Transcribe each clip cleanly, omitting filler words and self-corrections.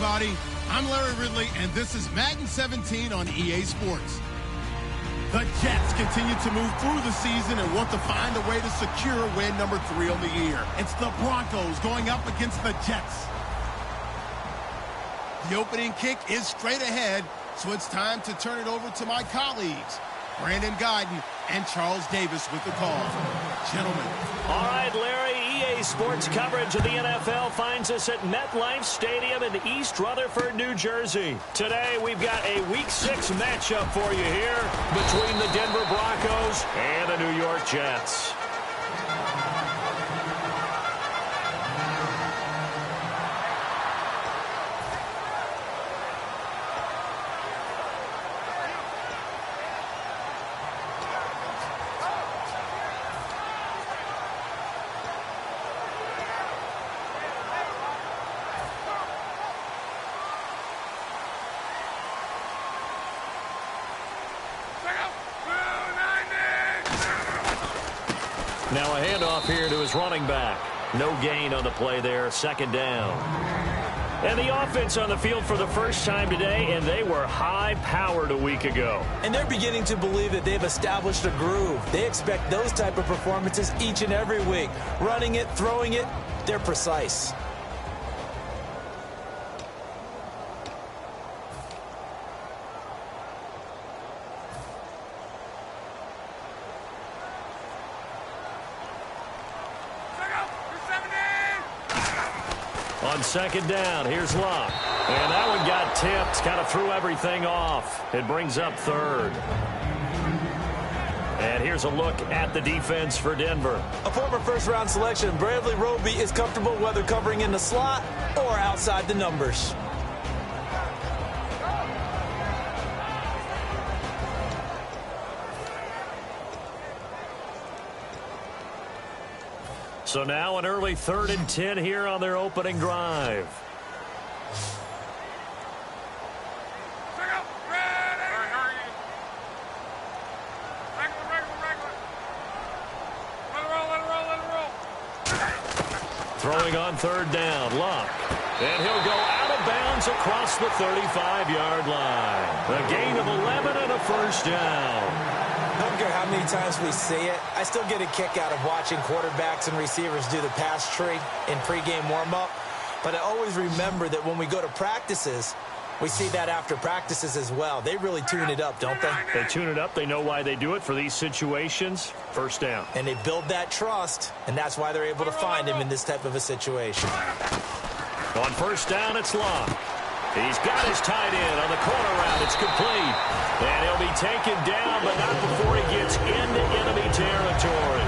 everybody. I'm Larry Ridley, and this is Madden 17 on EA Sports. The Jets continue to move through the season and want to find a way to secure win number 3 on the year. It's the Broncos going up against the Jets. The opening kick is straight ahead, so it's time to turn it over to my colleagues, Brandon Guyton and Charles Davis with the call. Gentlemen. All right, Larry, EA Sports coverage of the NFL finds us at MetLife Stadium in East Rutherford, New Jersey. Today, we've got a Week 6 matchup for you here between the Denver Broncos and the New York Jets. Now a handoff here to his running back. No gain on the play there, second down. And the offense on the field for the first time today, and they were high-powered a week ago. And they're beginning to believe that they've established a groove. They expect those type of performances each and every week. Running it, throwing it, they're precise. On second down, here's Luck. And that one got tipped, kind of threw everything off. It brings up third. And here's a look at the defense for Denver. A former first-round selection, Bradley Roby is comfortable whether covering in the slot or outside the numbers. So now an early 3rd and 10 here on their opening drive. Throwing on 3rd down, Luck. And he'll go out of bounds across the 35-yard line. A gain of 11 and a first down. I don't care how many times we see it. I still get a kick out of watching quarterbacks and receivers do the pass tree in pregame warm-up. But I always remember that when we go to practices, we see that after practices as well. They really tune it up, don't they? They tune it up. They know why they do it for these situations. First down. And they build that trust, and that's why they're able to find him in this type of a situation. On first down, it's Luck. He's got his tight end on the corner route. It's complete. And he'll be taken down, but not before he gets into enemy territory.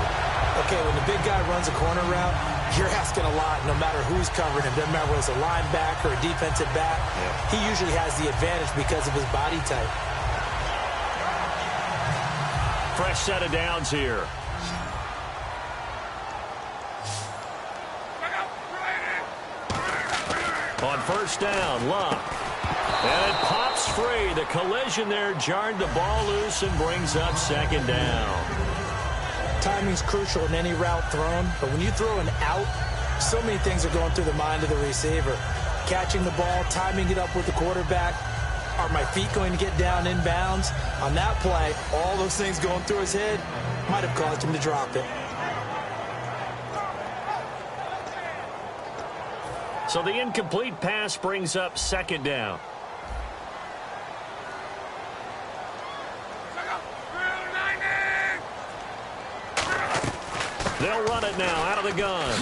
Okay, when the big guy runs a corner route, you're asking a lot no matter who's covering him. Doesn't matter whether it's a linebacker or a defensive back. Yeah. He usually has the advantage because of his body type. Fresh set of downs here. On first down, Luck. And it pops free. The collision there jarred the ball loose and brings up second down. Timing's crucial in any route thrown, but when you throw an out, so many things are going through the mind of the receiver. Catching the ball, timing it up with the quarterback. Are my feet going to get down in bounds? On that play, all those things going through his head might have caused him to drop it. So the incomplete pass brings up second down. They'll run it now out of the gun.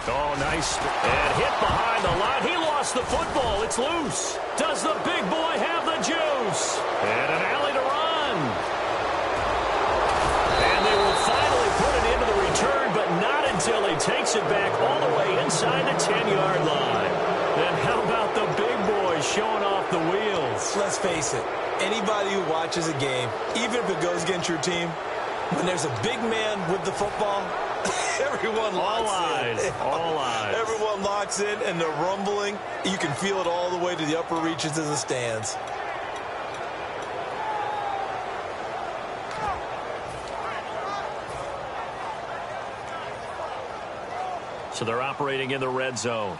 Oh, nice. And hit behind the line. He lost the football. It's loose. Does the big boy have the juice? And an alley to run. And they will finally put it into the return, but not until he takes it back all the way inside the 10-yard line. And how about the big boy showing off the wheels? Let's face it, anybody who watches a game, even if it goes against your team, when there's a big man with the football, everyone locks in. All eyes. Everyone locks in, and they're rumbling. You can feel it all the way to the upper reaches of the stands. So they're operating in the red zone.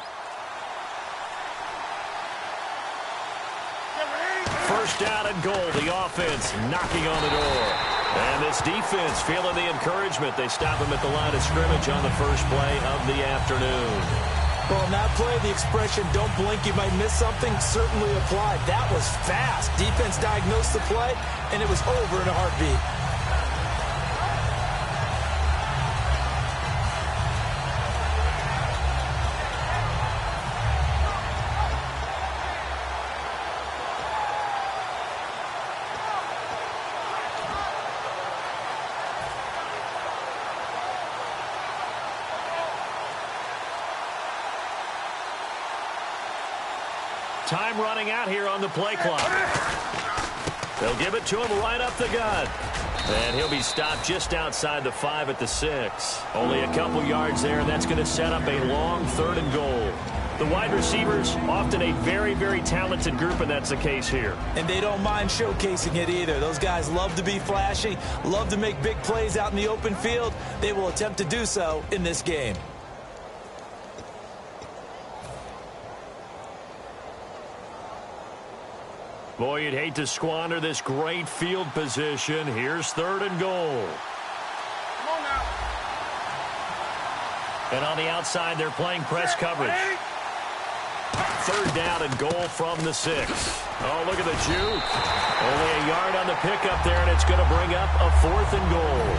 first down and goal. The offense knocking on the door. And this defense feeling the encouragement. They stop him at the line of scrimmage on the first play of the afternoon. Well, in that play, the expression, don't blink, you might miss something, certainly applied. That was fast. Defense diagnosed the play, and it was over in a heartbeat. Time running out here on the play clock. They'll give it to him right up the gut. And he'll be stopped just outside the 5 at the 6. Only a couple yards there, and that's going to set up a long 3rd and goal. The wide receivers, often a very, very talented group, and that's the case here. And they don't mind showcasing it either. Those guys love to be flashy, love to make big plays out in the open field. They will attempt to do so in this game. Boy, you'd hate to squander this great field position. Here's 3rd and goal. Come on now. And on the outside, they're playing press coverage. 3rd down and goal from the 6. Oh, look at the juke. Only a yard on the pickup there, and it's going to bring up a 4th and goal.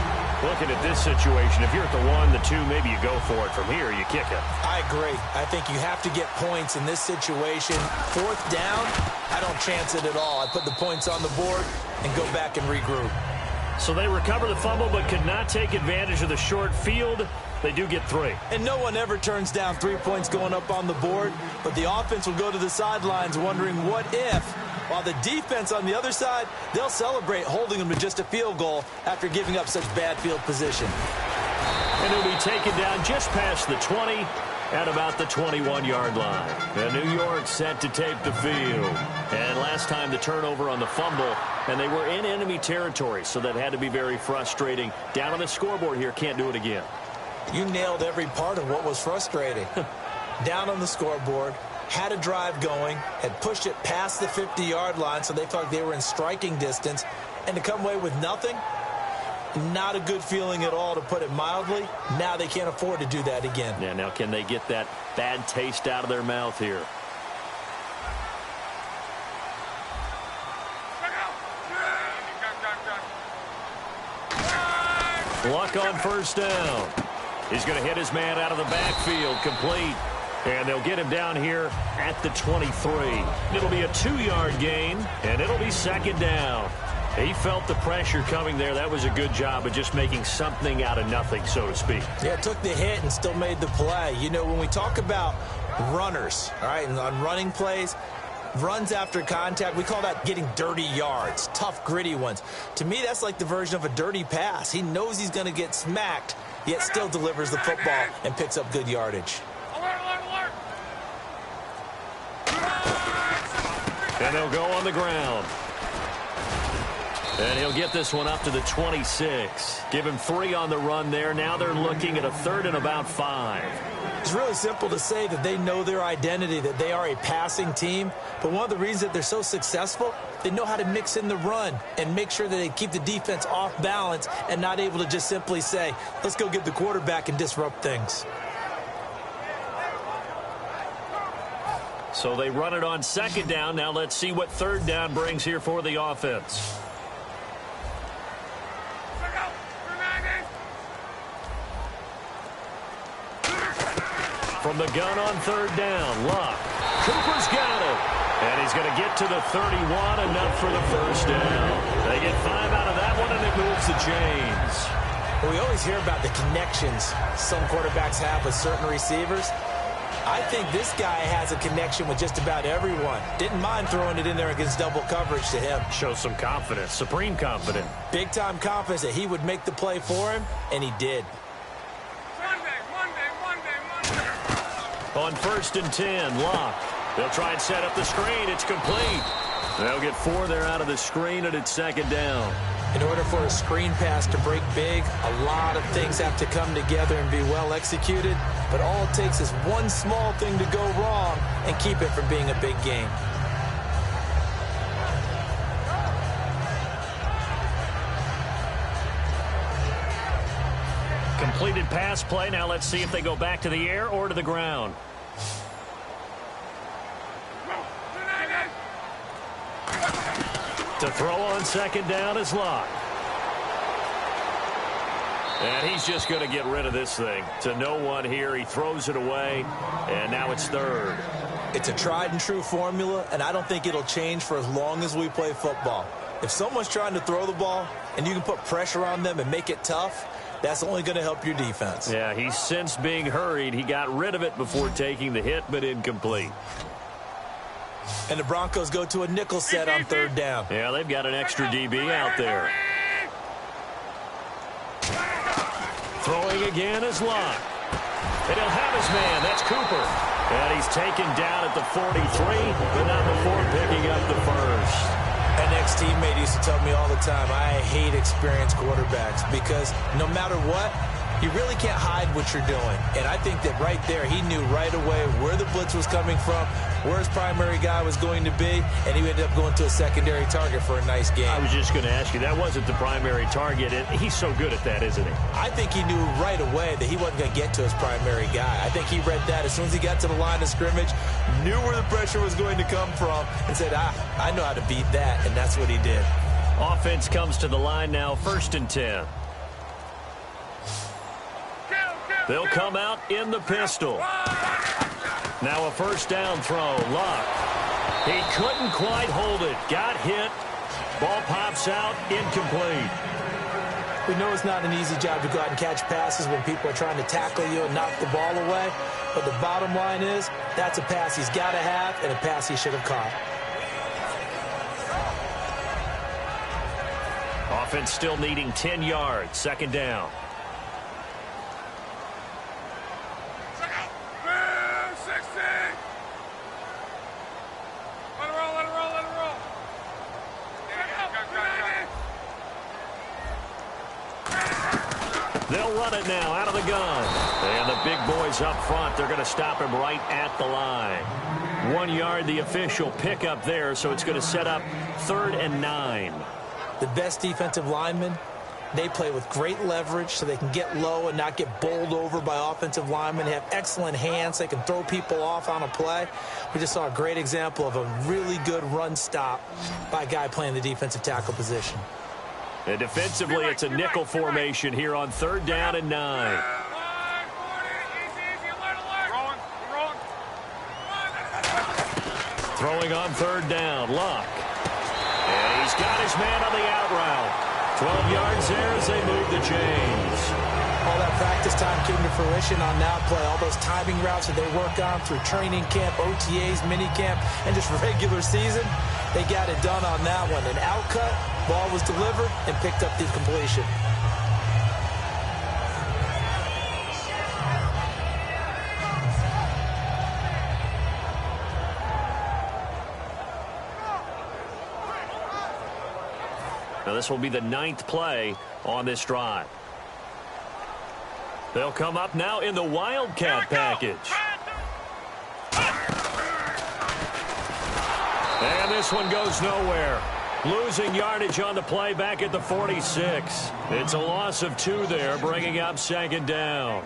Looking at this situation, if you're at the 1, the 2, maybe you go for it. From here, you kick it. I agree. I think you have to get points in this situation. 4th down, I don't chance it at all. I put the points on the board and go back and regroup. So they recover the fumble but could not take advantage of the short field. They do get 3. And no one ever turns down 3 points going up on the board, but the offense will go to the sidelines wondering what if, while the defense on the other side, they'll celebrate holding them to just a field goal after giving up such bad field position. And he'll be taken down just past the 20 at about the 21-yard line. And New York set to take the field. And last time the turnover on the fumble, and they were in enemy territory, so that had to be very frustrating. Down on the scoreboard here, can't do it again. You nailed every part of what was frustrating. Down on the scoreboard, had a drive going, had pushed it past the 50-yard line, so they felt like they were in striking distance, and to come away with nothing, not a good feeling at all, to put it mildly. Now they can't afford to do that again. Yeah, now can they get that bad taste out of their mouth here? Luck on first down. He's going to hit his man out of the backfield, complete. And they'll get him down here at the 23. It'll be a 2-yard gain, and it'll be 2nd down. He felt the pressure coming there. That was a good job of just making something out of nothing, so to speak. Yeah, took the hit and still made the play. You know, when we talk about runners, all right, and on running plays, runs after contact, we call that getting dirty yards, tough, gritty ones. To me, that's like the version of a dirty pass. He knows he's going to get smacked, yet still delivers the football and picks up good yardage. And they'll go on the ground. And he'll get this one up to the 26. Give him 3 on the run there. Now they're looking at a 3rd and about 5. It's really simple to say that they know their identity, that they are a passing team. But one of the reasons that they're so successful, they know how to mix in the run and make sure that they keep the defense off balance and not able to just simply say, let's go get the quarterback and disrupt things. So they run it on 2nd down. Now let's see what 3rd down brings here for the offense. From the gun on 3rd down, Luck. Cooper's got it. And he's going to get to the 31, enough for the first down. They get 5 out of that one, and it moves the chains. Well, we always hear about the connections some quarterbacks have with certain receivers. I think this guy has a connection with just about everyone. Didn't mind throwing it in there against double coverage to him. Shows some confidence, supreme confidence. Big-time confidence that he would make the play for him, and he did. On 1st and 10, Luck. They'll try and set up the screen. It's complete. They'll get 4 there out of the screen, and it's 2nd down. In order for a screen pass to break big, a lot of things have to come together and be well executed. But all it takes is one small thing to go wrong and keep it from being a big game. completed pass play. Now let's see if they go back to the air or to the ground. To throw on second down is Locke. And he's just going to get rid of this thing. To no one here. He throws it away, and now it's third. It's a tried-and-true formula, and I don't think it'll change for as long as we play football. If someone's trying to throw the ball and you can put pressure on them and make it tough, that's only going to help your defense. Yeah, he's sensed being hurried. He got rid of it before taking the hit, but incomplete. And the Broncos go to a nickel set on third down. Yeah, they've got an extra DB out there. Throwing again is Locke. And he'll have his man. That's Cooper. And he's taken down at the 43, but not before picking up the first. An ex-teammate used to tell me all the time, I hate experienced quarterbacks because no matter what, you really can't hide what you're doing. And I think that right there, he knew right away where the blitz was coming from, where his primary guy was going to be, and he ended up going to a secondary target for a nice game. I was just going to ask you, that wasn't the primary target, and he's so good at that, isn't he? I think he knew right away that he wasn't going to get to his primary guy. I think he read that as soon as he got to the line of scrimmage, knew where the pressure was going to come from, and said, I know how to beat that, and that's what he did. Offense comes to the line now, 1st and 10. They'll come out in the pistol. Now a first down throw. Locke. He couldn't quite hold it. Got hit. Ball pops out. Incomplete. We know it's not an easy job to go out and catch passes when people are trying to tackle you and knock the ball away. But the bottom line is, that's a pass he's got to have and a pass he should have caught. Offense still needing 10 yards. 2nd down. They'll run it now out of the gun. And the big boys up front, they're going to stop him right at the line. 1 yard, the official pickup there, so it's going to set up 3rd and 9. The best defensive linemen, they play with great leverage so they can get low and not get bowled over by offensive linemen. They have excellent hands. They can throw people off on a play. We just saw a great example of a really good run stop by a guy playing the defensive tackle position. And defensively, it's a nickel formation here on 3rd down and 9. Throwing on 3rd down, Locke. And he's got his man on the out route. 12 yards there as they move the chains. All that practice time came to fruition on that play. All those timing routes that they work on through training camp, OTAs, mini camp, and just regular season, they got it done on that one. An out cut, ball was delivered, and picked up the completion. Now this will be the 9th play on this drive. They'll come up now in the Wildcat package. And this one goes nowhere. Losing yardage on the play back at the 46. It's a loss of 2 there, bringing up 2nd down.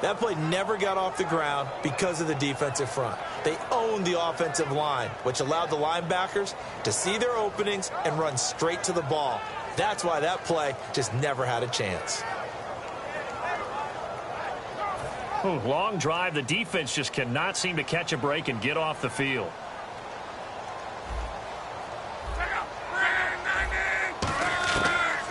That play never got off the ground because of the defensive front. They owned the offensive line, which allowed the linebackers to see their openings and run straight to the ball. That's why that play just never had a chance. Long drive. The defense just cannot seem to catch a break and get off the field.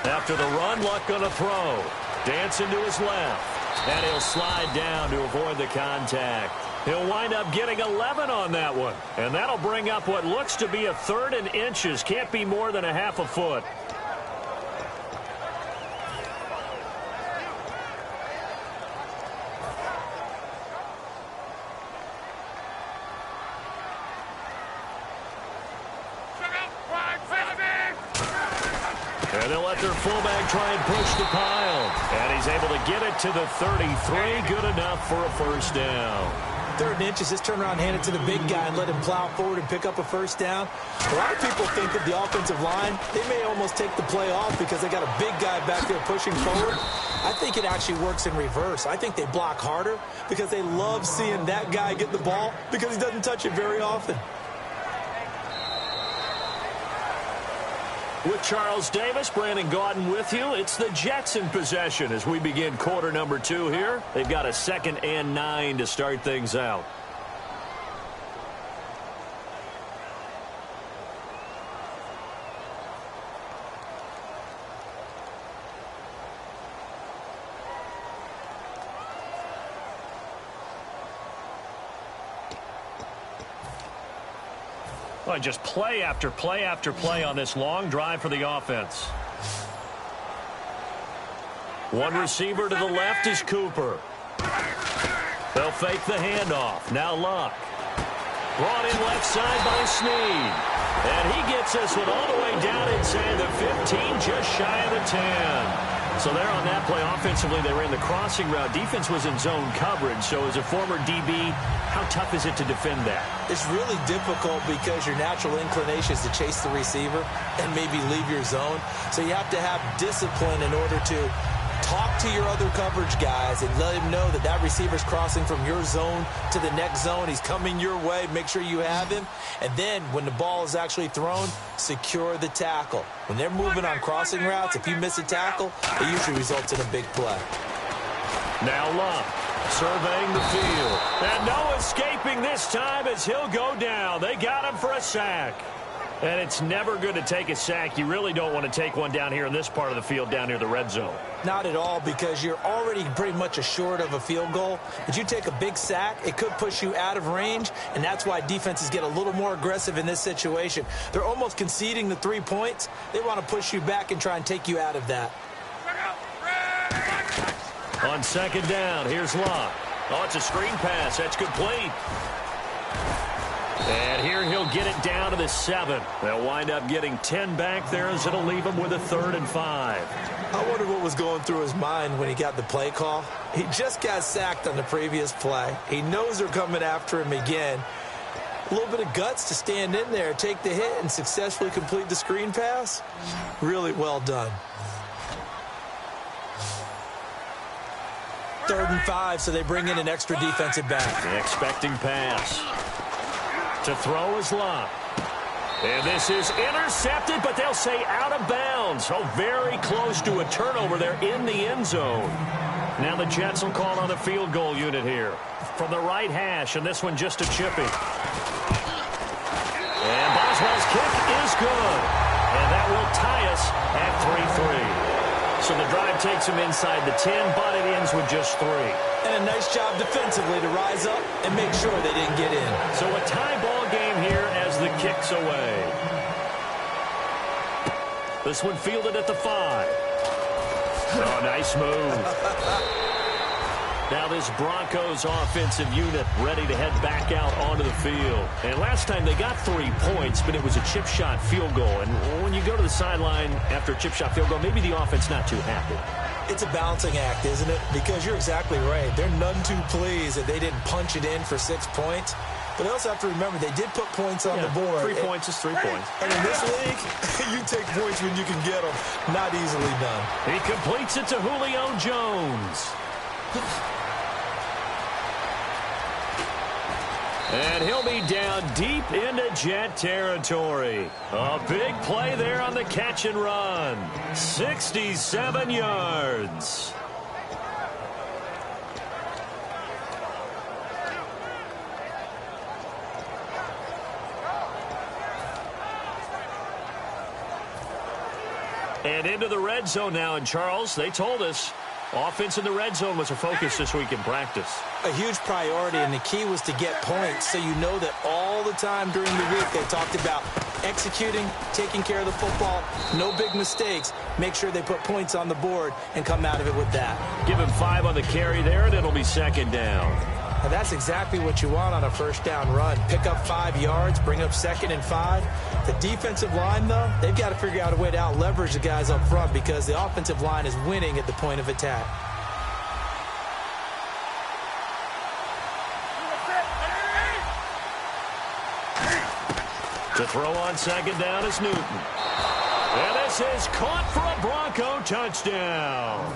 After the run, Luck going to throw. Dancing to his left. And he'll slide down to avoid the contact. He'll wind up getting 11 on that one. And that'll bring up what looks to be a 3rd and inches. Can't be more than a half a foot. And they'll let their fullback try and push the pile. And he's able to get it to the 33. Good enough for a 1st down. 3rd and inches, just turn around and hand it to the big guy and let him plow forward and pick up a first down. A lot of people think that the offensive line, they may almost take the play off because they got a big guy back there pushing forward. I think it actually works in reverse. I think they block harder because they love seeing that guy get the ball because he doesn't touch it very often. With Charles Davis, Brandon Gaudin with you. It's the Jets in possession as we begin quarter number 2 here. They've got a 2nd and 9 to start things out. Well, just play after play after play on this long drive for the offense. One receiver to the left is Cooper. They'll fake the handoff. Now Luck. Brought in left side by Snead. And he gets this one all the way down inside the 15, just shy of the 10. So there on that play, offensively, they ran the crossing route. Defense was in zone coverage. So as a former DB, how tough is it to defend that? It's really difficult because your natural inclination is to chase the receiver and maybe leave your zone. So you have to have discipline in order to talk to your other coverage guys and let him know that that receiver's crossing from your zone to the next zone. He's coming your way. Make sure you have him. And then when the ball is actually thrown, secure the tackle. When they're moving on crossing routes, if you miss a tackle, it usually results in a big play. Now Luck surveying the field. And no escaping this time as he'll go down. They got him for a sack. And it's never good to take a sack. You really don't want to take one down here in this part of the field down near the red zone. Not at all, because you're already pretty much assured of a field goal. But you take a big sack, it could push you out of range, and that's why defenses get a little more aggressive in this situation. They're almost conceding the 3 points. They want to push you back and try and take you out of that. On 2nd down, here's Luck. Oh, it's a screen pass. That's complete. And here he'll get it down to the 7. They'll wind up getting 10 back there as it'll leave him with a 3rd and 5. I wonder what was going through his mind when he got the play call. He just got sacked on the previous play. He knows they're coming after him again. A little bit of guts to stand in there, take the hit, and successfully complete the screen pass. Really well done. 3rd and 5, so they bring in an extra defensive back. The expecting pass. To throw is Luck. And this is intercepted, but they'll say out of bounds. Oh, very close to a turnover there in the end zone. Now the Jets will call on the field goal unit here. From the right hash, and this one just a chippy. And Boswell's kick is good. And that will tie us at 3-3. So the drive takes him inside the 10, but it ends with just 3. And a nice job defensively to rise up and make sure they didn't get in. So a tie ball game here as the kick's away. This one fielded at the 5. Oh, nice move. Now this Broncos offensive unit ready to head back out onto the field. And last time they got 3 points, but it was a chip shot field goal. And when you go to the sideline after a chip shot field goal, maybe the offense not too happy. It's a balancing act, isn't it? Because you're exactly right. They're none too pleased that they didn't punch it in for 6 points. But they also have to remember they did put points on the board. 3 points is 3 points. And in this league, you take points when you can get them. Not easily done. He completes it to Julio Jones. And he'll be down deep into Jet territory. A big play there on the catch and run. 67 yards. And into the red zone now. And Charles, they told us offense in the red zone was a focus this week in practice. A huge priority, and the key was to get points. So you know that all the time during the week they talked about executing, taking care of the football, no big mistakes. Make sure they put points on the board and come out of it with that. Give him 5 on the carry there, and it'll be 2nd down. And that's exactly what you want on a first down run. Pick up 5 yards, bring up 2nd and 5. The defensive line, though, they've got to figure out a way to out-leverage the guys up front because the offensive line is winning at the point of attack. To throw on second down is Newton. And this is caught for a Bronco touchdown.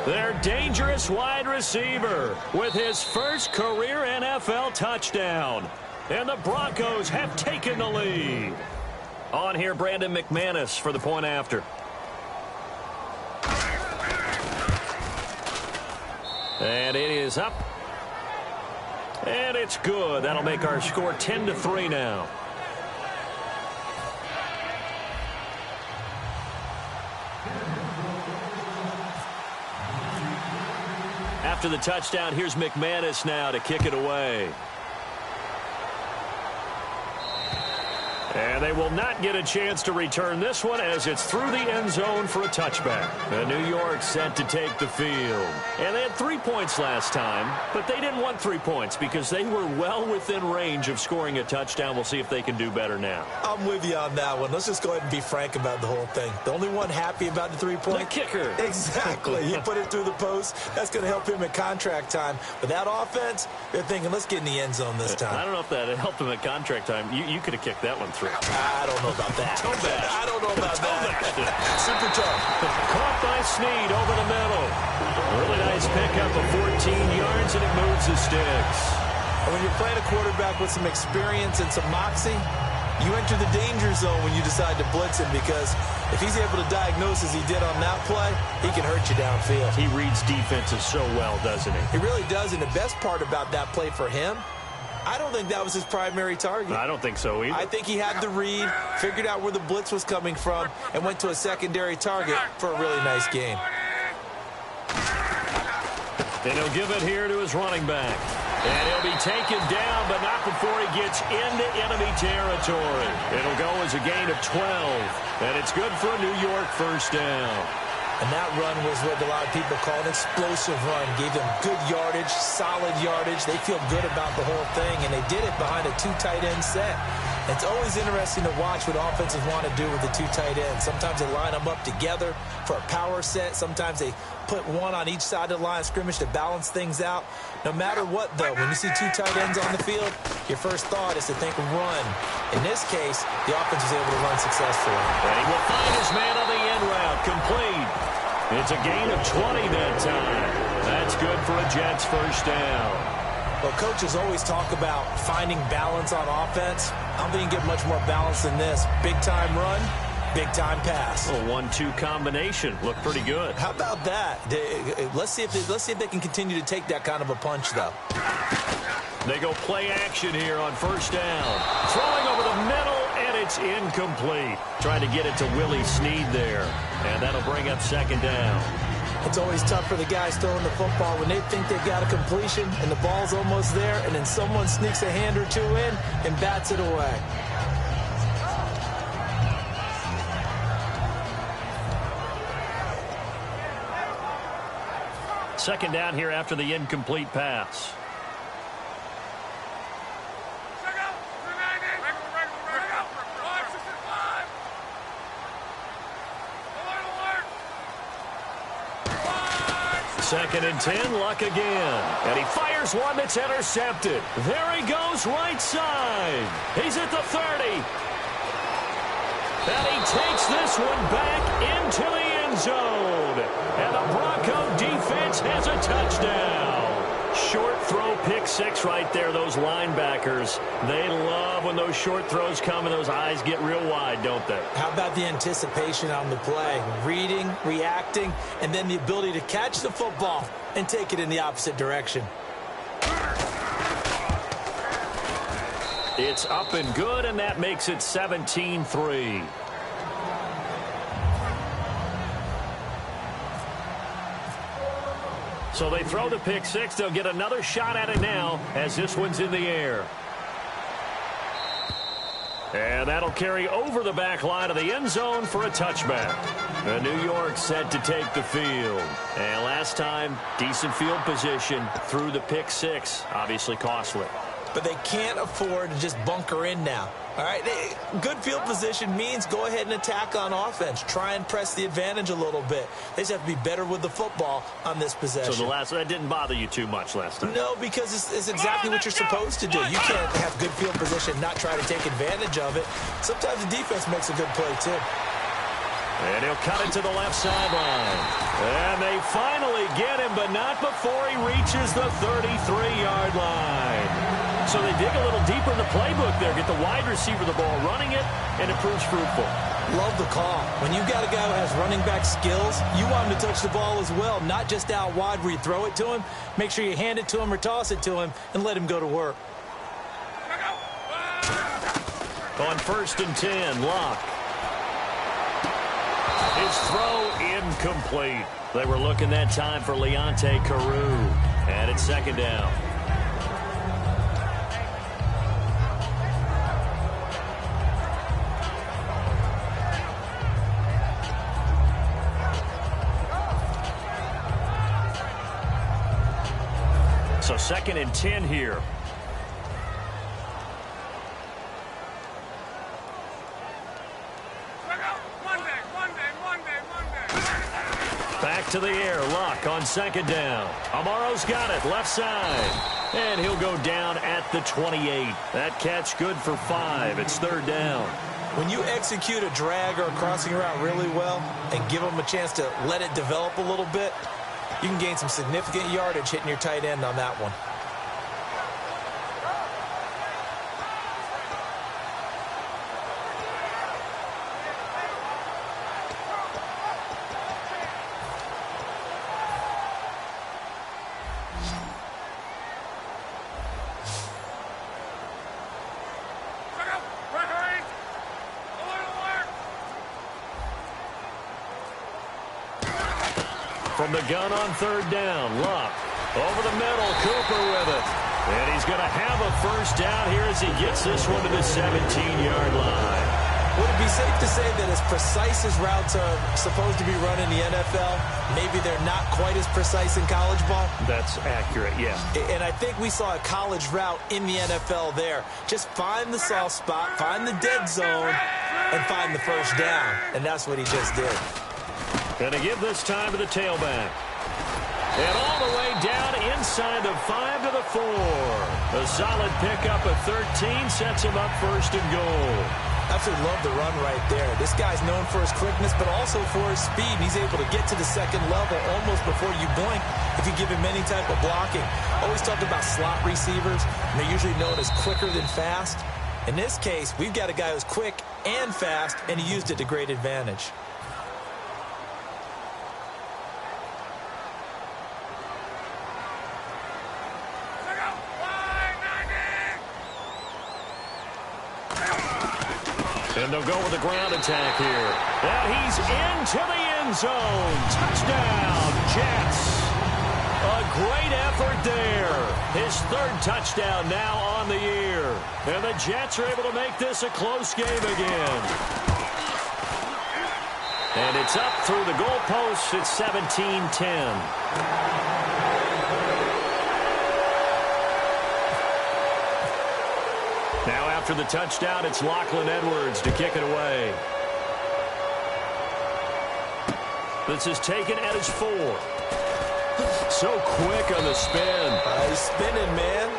Their dangerous wide receiver with his first career NFL touchdown. And the Broncos have taken the lead. On here, Brandon McManus for the point after. And it is up. And it's good. That'll make our score 10-3 now. After the touchdown, here's McManus now to kick it away. And they will not get a chance to return this one as it's through the end zone for a touchback. The New York set to take the field. And they had 3 points last time, but they didn't want 3 points because they were well within range of scoring a touchdown. We'll see if they can do better now. I'm with you on that one. Let's just go ahead and be frank about the whole thing. The only one happy about the 3-point? The kicker. Exactly. He put it through the post. That's going to help him at contract time. But that offense, they're thinking, let's get in the end zone this time. I don't know if that helped him at contract time. You could have kicked that one through. I don't know about that. I don't know about that. Super tough. Caught by Snead over the middle. Really nice pickup of 14 yards, and it moves the sticks. And when you're playing a quarterback with some experience and some moxie, you enter the danger zone when you decide to blitz him, because if he's able to diagnose as he did on that play, he can hurt you downfield. He reads defenses so well, doesn't he? He really does, and the best part about that play for him, I don't think that was his primary target. I don't think so either. I think he had the read, figured out where the blitz was coming from, and went to a secondary target for a really nice game. And he'll give it here to his running back. And he'll be taken down, but not before he gets into enemy territory. It'll go as a gain of 12. And it's good for a New York first down. And that run was what a lot of people call an explosive run. Gave them good yardage, solid yardage. They feel good about the whole thing, and they did it behind a 2 tight end set. It's always interesting to watch what offenses want to do with the 2 tight ends. Sometimes they line them up together for a power set. Sometimes they put one on each side of the line of scrimmage to balance things out. No matter what, though, when you see 2 tight ends on the field, your first thought is to think run. In this case, the offense was able to run successfully. And he will find his man on the end route, complete. It's a gain of 20 that time. That's good for a Jets first down. Well, coaches always talk about finding balance on offense. I don't think you can get much more balance than this. Big-time run, big-time pass. A 1-2 combination. Looked pretty good. How about that? Let's see if they can continue to take that kind of a punch, though. They go play action here on first down. Throwing over the middle, and it's incomplete. Trying to get it to Willie Snead there. And that'll bring up second down. It's always tough for the guys throwing the football when they think they've got a completion and the ball's almost there, and then someone sneaks a hand or two in and bats it away. Second down here after the incomplete pass. Second and 10, Luck again. And he fires one that's intercepted. There he goes right side. He's at the 30. And he takes this one back into the end zone. And the Bronco defense has a touchdown. Short throw, pick six right there. Those linebackers, they love when those short throws come and those eyes get real wide, don't they? How about the anticipation on the play? Reading, reacting, and then the ability to catch the football and take it in the opposite direction. It's up and good, and that makes it 17-3. So they throw the pick six. They'll get another shot at it now as this one's in the air. And that'll carry over the back line of the end zone for a touchback. The New York set to take the field. And last time, decent field position through the pick six. Obviously costly. but they can't afford to just bunker in now. All right, good field position means go ahead and attack on offense. Try and press the advantage a little bit. They just have to be better with the football on this possession. So that didn't bother you too much last time? No, because it's exactly what you're supposed to do. You can't have good field position and not try to take advantage of it. Sometimes the defense makes a good play, too. And he'll cut it to the left sideline. And they finally get him, but not before he reaches the 33-yard line. So they dig a little deeper in the playbook there, get the wide receiver the ball running it, and it proves fruitful. Love the call. When you've got a guy who has running back skills, you want him to touch the ball as well, not just out wide where you throw it to him. Make sure you hand it to him or toss it to him and let him go to work. On 1st and 10, Locke. His throw incomplete. They were looking that time for Leonte Carew. And it's 2nd down. So 2nd and 10 here. Back to the air. Luck on 2nd down. Amaro's got it. Left side. And he'll go down at the 28. That catch good for 5. It's 3rd down. When you execute a drag or a crossing route really well and give them a chance to let it develop a little bit, you can gain some significant yardage hitting your tight end on that one. From the gun on 3rd down, Luck. Over the middle, Cooper with it. And he's going to have a 1st down here as he gets this one to the 17-yard line. Would it be safe to say that as precise as routes are supposed to be run in the NFL, maybe they're not quite as precise in college ball? That's accurate, yeah. And I think we saw a college route in the NFL there. Just find the soft spot, find the dead zone, and find the 1st down. And that's what he just did. Going to give this time to the tailback. And all the way down inside the 5 to the 4. A solid pickup of 13 sets him up 1st and goal. Absolutely love the run right there. This guy's known for his quickness, but also for his speed. He's able to get to the 2nd level almost before you blink if you give him any type of blocking. Always talked about slot receivers, and they're usually known as quicker than fast. In this case, we've got a guy who's quick and fast, and he used it to great advantage. And they'll go with the ground attack here. And he's into the end zone. Touchdown, Jets. A great effort there. His 3rd touchdown now on the year. And the Jets are able to make this a close game again. And it's up through the goalposts. It's 17-10. Now after the touchdown, it's Lachlan Edwards to kick it away. This is taken at his 4. So quick on the spin. He's spinning, man.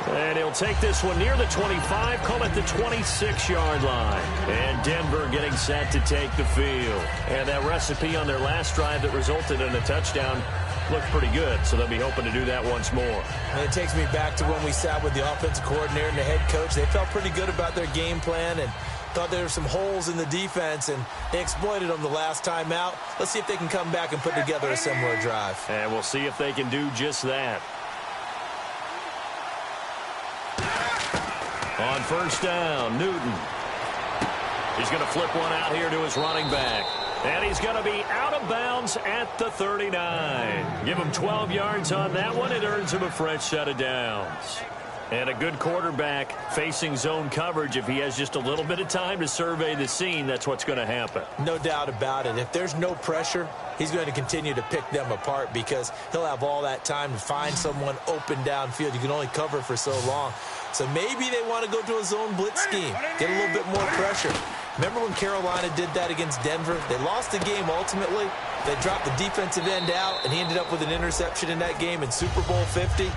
And he'll take this one near the 25, call it the 26-yard line. And Denver getting set to take the field. And that recipe on their last drive that resulted in a touchdown looked pretty good, so they'll be hoping to do that once more. And it takes me back to when we sat with the offensive coordinator and the head coach. They felt pretty good about their game plan and thought there were some holes in the defense, and they exploited them the last time out. Let's see if they can come back and put together a similar drive. And we'll see if they can do just that. On 1st down, Newton. He's going to flip one out here to his running back. And he's going to be out of bounds at the 39. Give him 12 yards on that one. It earns him a fresh set of downs. And a good quarterback facing zone coverage, if he has just a little bit of time to survey the scene, that's what's going to happen. No doubt about it. If there's no pressure, he's going to continue to pick them apart because he'll have all that time to find someone open downfield. You can only cover for so long. So maybe they want to go to a zone blitz scheme, get a little bit more pressure. Remember when Carolina did that against Denver? They lost the game ultimately. They dropped the defensive end out, and he ended up with an interception in that game in Super Bowl 50.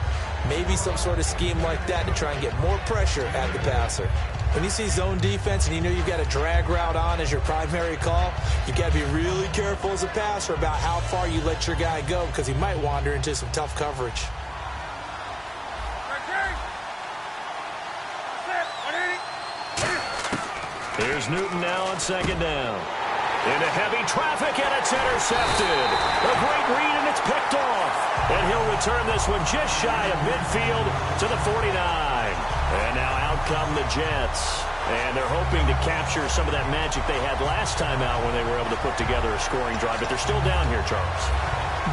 Maybe some sort of scheme like that to try and get more pressure at the passer. When you see zone defense and you know you've got a drag route on as your primary call, you've got to be really careful as a passer about how far you let your guy go because he might wander into some tough coverage. Here's Newton now on second down. Into heavy traffic, and it's intercepted. A great read, and it's picked off. And he'll return this one just shy of midfield to the 49. And now out come the Jets. And they're hoping to capture some of that magic they had last time out when they were able to put together a scoring drive. But they're still down here, Charles.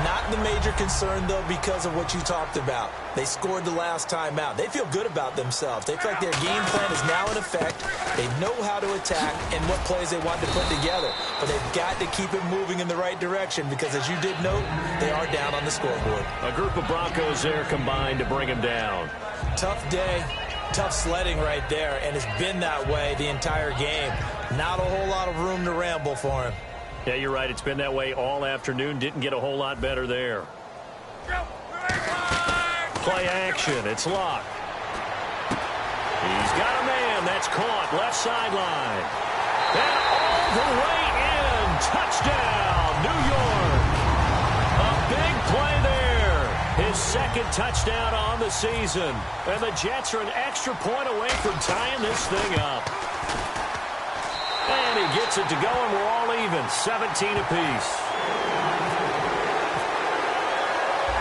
Not the major concern, though, because of what you talked about. They scored the last time out. They feel good about themselves. They feel like their game plan is now in effect. They know how to attack and what plays they want to put together. But they've got to keep it moving in the right direction because, as you did note, they are down on the scoreboard. A group of Broncos there combined to bring them down. Tough day, tough sledding right there, and it's been that way the entire game. Not a whole lot of room to ramble for him. Yeah, you're right. It's been that way all afternoon. Didn't get a whole lot better there. Play action. It's Locke. He's got a man. That's caught. Left sideline. And all the way in. Touchdown, New York. A big play there. His second touchdown on the season. And the Jets are an extra point away from tying this thing up. And he gets it to go, and we're all even, 17 apiece.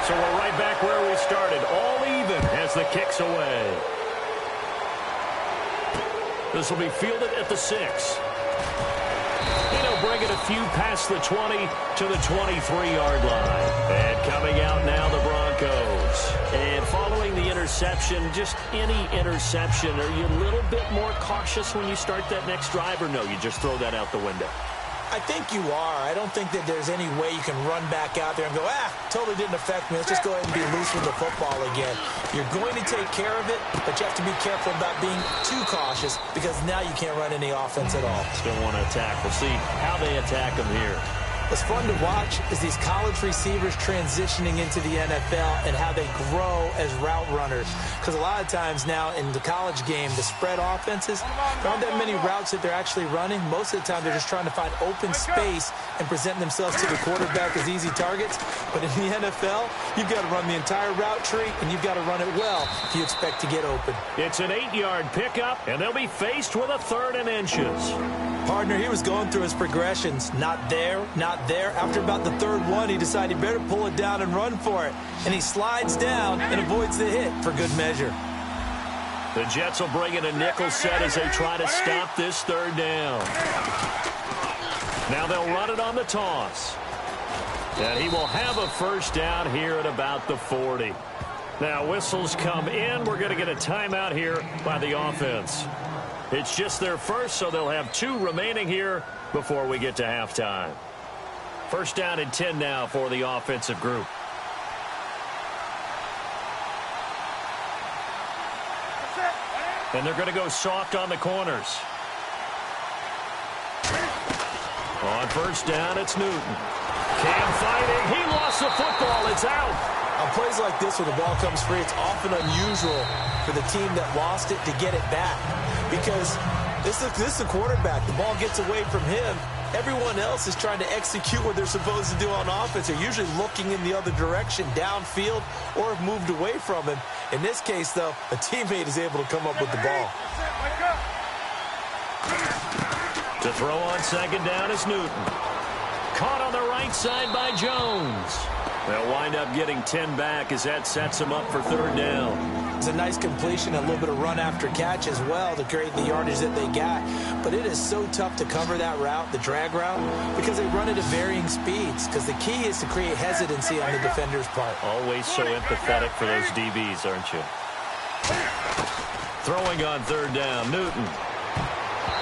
So we're right back where we started, all even as the kick's away. This will be fielded at the 6. He'll bring it a few past the 20 to the 23-yard line. And coming out now, the Broncos. And following the interception, just any interception, are you a little bit more cautious when you start that next drive, or no, you just throw that out the window? I think you are. I don't think that there's any way you can run back out there and go, totally didn't affect me. Let's just go ahead and be loose with the football again. You're going to take care of it, but you have to be careful about being too cautious because now you can't run any offense at all. Still want to attack. We'll see how they attack them here. What's fun to watch is these college receivers transitioning into the NFL and how they grow as route runners. Because a lot of times now in the college game, the spread offenses, there aren't that many routes that they're actually running. Most of the time, they're just trying to find open space and present themselves to the quarterback as easy targets. But in the NFL, you've got to run the entire route tree, and you've got to run it well if you expect to get open. It's an 8-yard pickup, and they'll be faced with a 3rd and inches. Partner, he was going through his progressions. Not there, not there. After about the 3rd one, he decided he better pull it down and run for it. And he slides down and avoids the hit for good measure. The Jets will bring in a nickel set as they try to stop this 3rd down. Now they'll run it on the toss. And he will have a 1st down here at about the 40. Now whistles come in. We're going to get a timeout here by the offense. It's just their first, so they'll have 2 remaining here before we get to halftime. 1st down and 10 now for the offensive group. And they're going to go soft on the corners. On 1st down, it's Newton. Cam fighting. He lost the football. It's out. On plays like this, when the ball comes free, it's often unusual for the team that lost it to get it back. Because this is the quarterback. The ball gets away from him. Everyone else is trying to execute what they're supposed to do on offense. They're usually looking in the other direction, downfield, or have moved away from him. In this case, though, a teammate is able to come up with the ball. To throw on 2nd down is Newton. Caught on the right side by Jones. They'll wind up getting 10 back as that sets them up for 3rd down. It's a nice completion, a little bit of run after catch as well to create the yardage that they got. But it is so tough to cover that route, the drag route, because they run it at varying speeds. Because the key is to create hesitancy on the defender's part. Always so empathetic for those DBs, aren't you? Throwing on third down, Newton.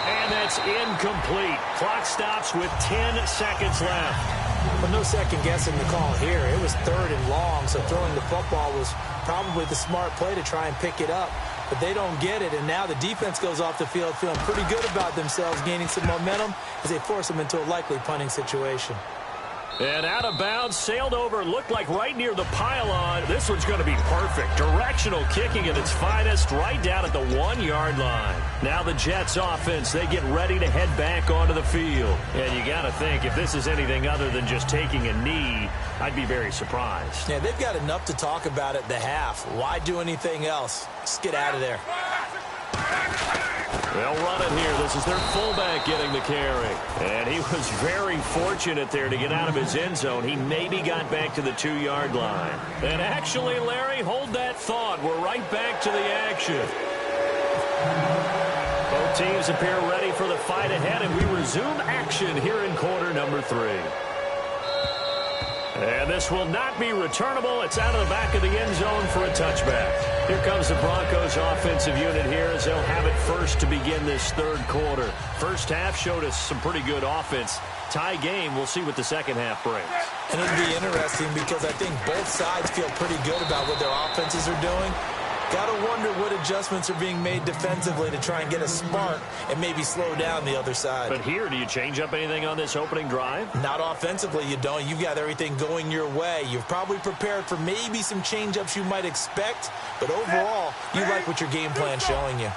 And that's incomplete. Clock stops with 10 seconds left. But no second guessing the call here. It was third and long, so throwing the football was probably the smart play to try and pick it up. But they don't get it, and now the defense goes off the field feeling pretty good about themselves, gaining some momentum as they force them into a likely punting situation. And out of bounds, sailed over, looked like right near the pylon. This one's going to be perfect. Directional kicking at its finest, right down at the 1-yard line. Now the Jets offense, they get ready to head back onto the field. And you got to think, if this is anything other than just taking a knee, I'd be very surprised. Yeah, they've got enough to talk about at the half. Why do anything else? Just get out of there. They'll run it here. This is their fullback getting the carry. And he was very fortunate there to get out of his end zone. He maybe got back to the 2-yard line. And actually, Larry, hold that thought. We're right back to the action. Both teams appear ready for the fight ahead, and we resume action here in quarter number 3. And this will not be returnable. It's out of the back of the end zone for a touchback. Here comes the Broncos offensive unit here as they'll have it first to begin this third quarter. First half showed us some pretty good offense. Tie game, we'll see what the second half brings. And it'll be interesting because I think both sides feel pretty good about what their offenses are doing. Got to wonder what adjustments are being made defensively to try and get a spark and maybe slow down the other side. But here, do you change up anything on this opening drive? Not offensively, you don't. You've got everything going your way. You've probably prepared for maybe some change-ups you might expect, but overall, you like what your game plan's showing you.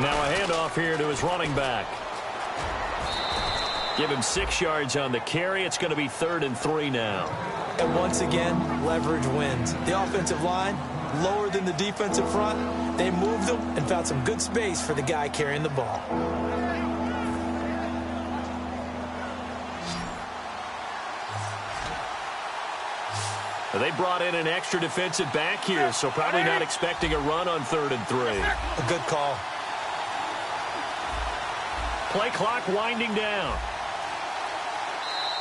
Now a handoff here to his running back. Give him 6 yards on the carry. It's going to be 3rd and 3 now. And once again, leverage wins. The offensive line, lower than the defensive front. They moved them and found some good space for the guy carrying the ball. They brought in an extra defensive back here, so probably not expecting a run on 3rd and 3. A good call. Play clock winding down.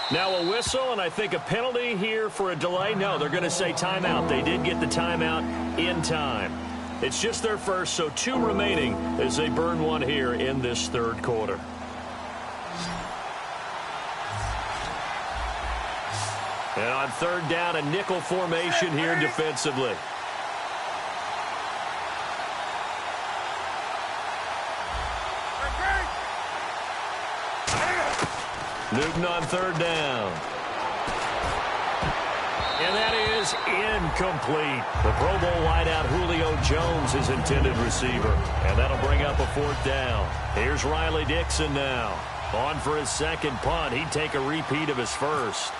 Now a whistle, and I think a penalty here for a delay. No, they're going to say timeout. They did get the timeout in time. It's just their first, so 2 remaining as they burn one here in this third quarter. And on 3rd down, a nickel formation here defensively. Newton on 3rd down. And that is incomplete. The Pro Bowl wideout Julio Jones is intended receiver. And that'll bring up a 4th down. Here's Riley Dixon now. On for his second punt. He'd take a repeat of his first.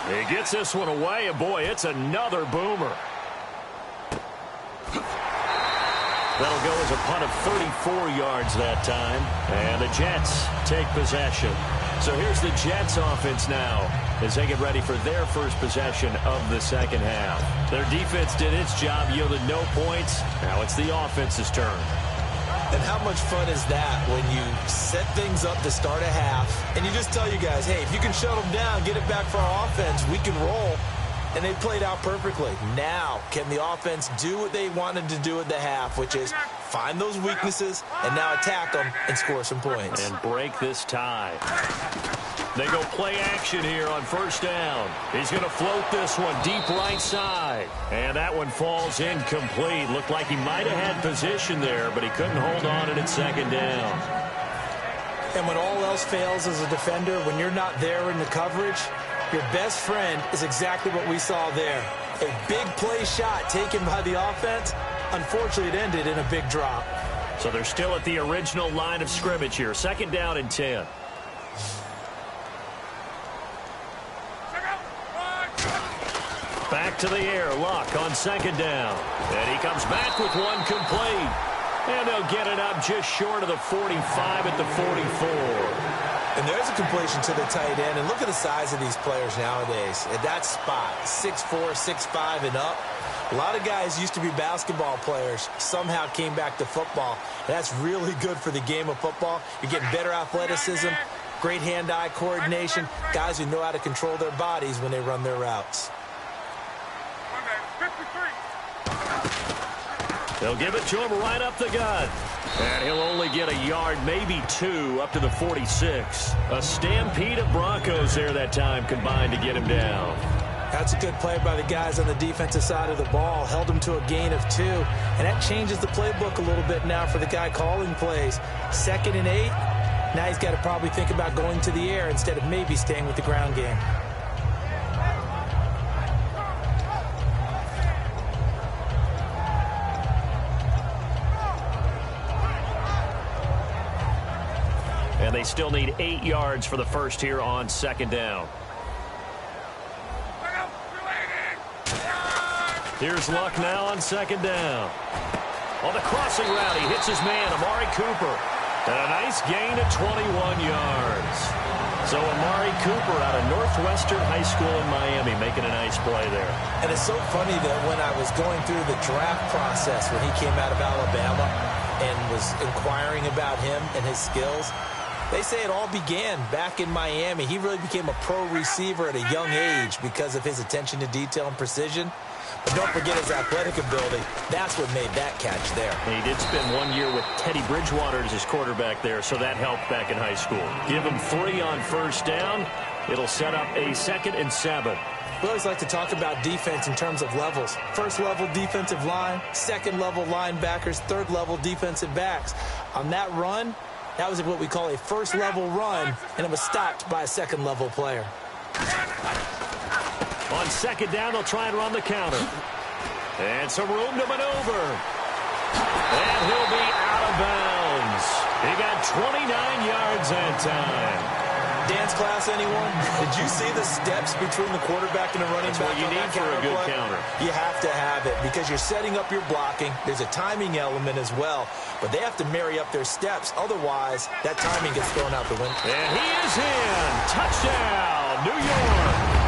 He gets this one away, and boy, it's another boomer. That'll go as a punt of 34 yards that time. And the Jets take possession. So here's the Jets offense now as they get ready for their first possession of the second half. Their defense did its job, yielded no points. Now it's the offense's turn. And how much fun is that when you set things up to start a half and you just tell you guys, hey, if you can shut them down, get it back for our offense, we can roll. And they played out perfectly. Now, can the offense do what they wanted to do at the half, which is find those weaknesses and now attack them and score some points. And break this tie. They go play action here on 1st down. He's going to float this one deep right side. And that one falls incomplete. Looked like he might have had position there, but he couldn't hold on at 2nd down. And when all else fails as a defender, when you're not there in the coverage, your best friend is exactly what we saw there. A big play shot taken by the offense. Unfortunately, it ended in a big drop. So they're still at the original line of scrimmage here. 2nd down and 10. Back to the air. Luck on 2nd down. And he comes back with one complete. And they'll get it up just short of the 45 at the 44. And there's a completion to the tight end. And look at the size of these players nowadays. At that spot, 6'4", 6'5", and up. A lot of guys used to be basketball players, somehow came back to football. And that's really good for the game of football. You're getting better athleticism, great hand-eye coordination, guys who know how to control their bodies when they run their routes. They'll give it to him right up the gut. And he'll only get a yard, maybe 2, up to the 46. A stampede of Broncos there that time combined to get him down. That's a good play by the guys on the defensive side of the ball. Held him to a gain of 2. And that changes the playbook a little bit now for the guy calling plays. 2nd and 8. Now he's got to probably think about going to the air instead of maybe staying with the ground game. And they still need 8 yards for the first here on 2nd down. Here's Luck now on 2nd down. On the crossing route, he hits his man, Amari Cooper. And a nice gain of 21 yards. So Amari Cooper out of Northwestern High School in Miami making a nice play there. And it's so funny that when I was going through the draft process when he came out of Alabama and was inquiring about him and his skills, they say it all began back in Miami. He really became a pro receiver at a young age because of his attention to detail and precision. But don't forget his athletic ability. That's what made that catch there. And he did spend 1 year with Teddy Bridgewater as his quarterback there, so that helped back in high school. Give him 3 on 1st down. It'll set up a 2nd and 7. We always like to talk about defense in terms of levels. 1st level defensive line, 2nd level linebackers, 3rd level defensive backs. On that run, that was what we call a 1st level run, and it was stopped by a 2nd level player. On 2nd down, they'll try and run the counter. And some room to maneuver. And he'll be out of bounds. He got 29 yards that time. Dance class, anyone? Did you see the steps between the quarterback and the running back? That's what you need for a good counter. You have to have it because you're setting up your blocking. There's a timing element as well. But they have to marry up their steps. Otherwise, that timing gets thrown out the window. And he is in. Touchdown, New York.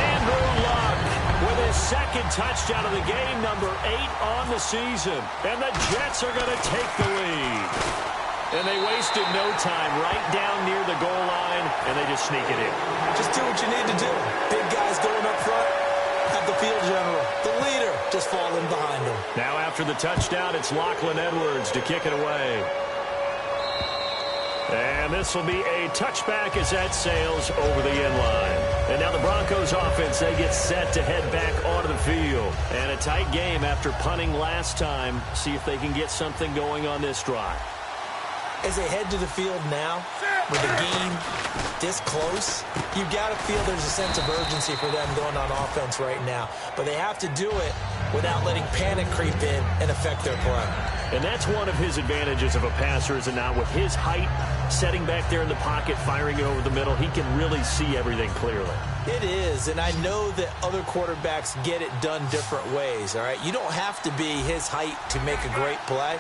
Andrew Luck with his 2nd touchdown of the game, number 8 on the season. And the Jets are going to take the lead. And they wasted no time right down near the goal line, and they just sneak it in. Just do what you need to do. Big guys going up front. Have the field general, the leader, just fall in behind him. Now after the touchdown, it's Lachlan Edwards to kick it away. And this will be a touchback as that sails over the end line. And now the Broncos offense, they get set to head back onto the field. And a tight game after punting last time. See if they can get something going on this drive. As they head to the field now, with the game this close, you've got to feel there's a sense of urgency for them going on offense right now. But they have to do it without letting panic creep in and affect their play. And that's one of his advantages of a passer, is it not? With his height, setting back there in the pocket, firing it over the middle, he can really see everything clearly. It is, and I know that other quarterbacks get it done different ways, all right? You don't have to be his height to make a great play.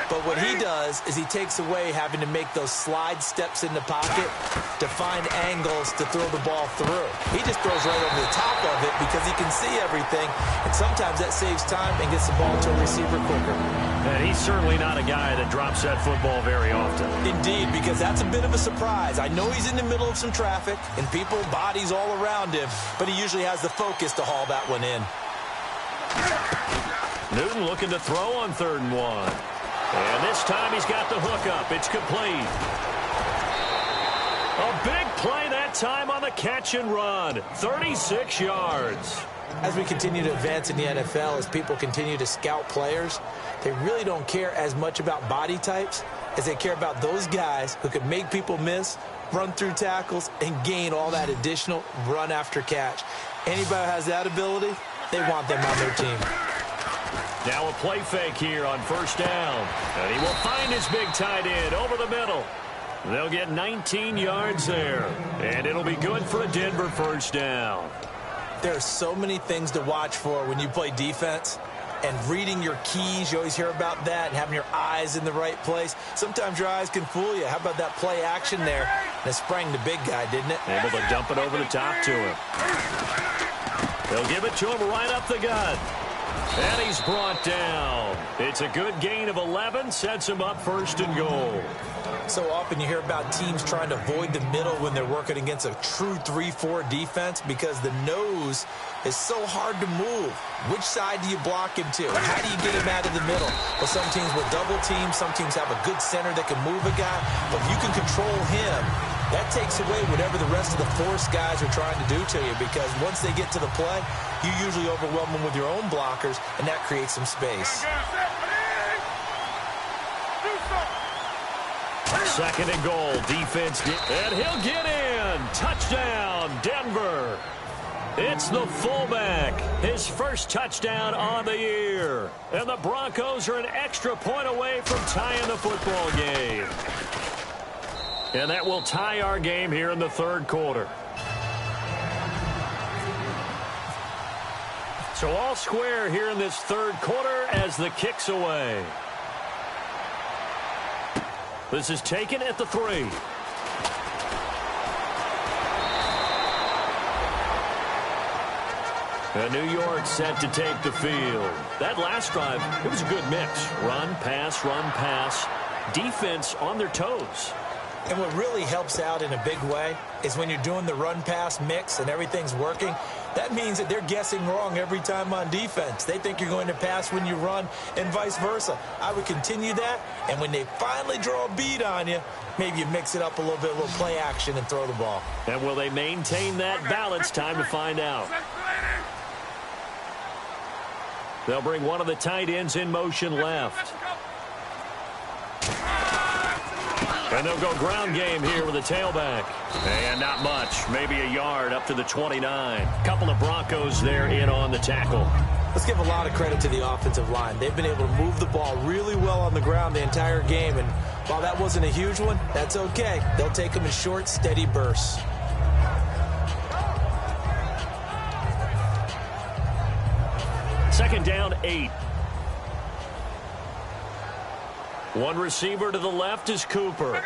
But what he does is he takes away having to make those slide steps in the pocket to find angles to throw the ball through. He just throws right over the top of it because he can see everything, and sometimes that saves time and gets the ball to a receiver quicker. And he's certainly not a guy that drops that football very often. Indeed, because that's a bit of a surprise. I know he's in the middle of some traffic and people, bodies all around him, but he usually has the focus to haul that one in. Newton looking to throw on 3rd and 1. And this time he's got the hook up. It's complete. A big play that time on the catch and run. 36 yards. As we continue to advance in the NFL, as people continue to scout players, they really don't care as much about body types as they care about those guys who can make people miss, run through tackles, and gain all that additional run after catch. Anybody who has that ability, they want them on their team. Now a play fake here on 1st down. And he will find his big tight end over the middle. They'll get 19 yards there. And it'll be good for a Denver 1st down. There are so many things to watch for when you play defense. And reading your keys, you always hear about that, and having your eyes in the right place. Sometimes your eyes can fool you. How about that play action there? And it sprang the big guy, didn't it? Able to dump it over the top to him. They'll give it to him right up the gut. And he's brought down. It's a good gain of 11, sets him up first and goal. So often you hear about teams trying to avoid the middle when they're working against a true 3-4 defense because the nose is so hard to move. Which side do you block him to? How do you get him out of the middle? Well, some teams will double team. Some teams have a good center that can move a guy. But if you can control him, that takes away whatever the rest of the force guys are trying to do to you, because once they get to the play, you usually overwhelm them with your own blockers, and that creates some space. Second and goal. Defense. And he'll get in. Touchdown, Denver. It's the fullback. His first touchdown on the year. And the Broncos are an extra point away from tying the football game. And that will tie our game here in the third quarter. So all square here in this third quarter as the kick's away. This is taken at the 3. And New York set to take the field. That last drive, it was a good mix. Run, pass, defense on their toes. And what really helps out in a big way is when you're doing the run-pass mix and everything's working, that means that they're guessing wrong every time on defense. They think you're going to pass when you run and vice versa. I would continue that, and when they finally draw a beat on you, maybe you mix it up a little bit, a little play action, and throw the ball. And will they maintain that balance? Time to find out. They'll bring one of the tight ends in motion left. And they'll go ground game here with a tailback. And not much. Maybe a yard up to the 29. Couple of Broncos there in on the tackle. Let's give a lot of credit to the offensive line. They've been able to move the ball really well on the ground the entire game. And while that wasn't a huge one, that's okay. They'll take them in short, steady bursts. Second down, 8. One receiver to the left is Cooper.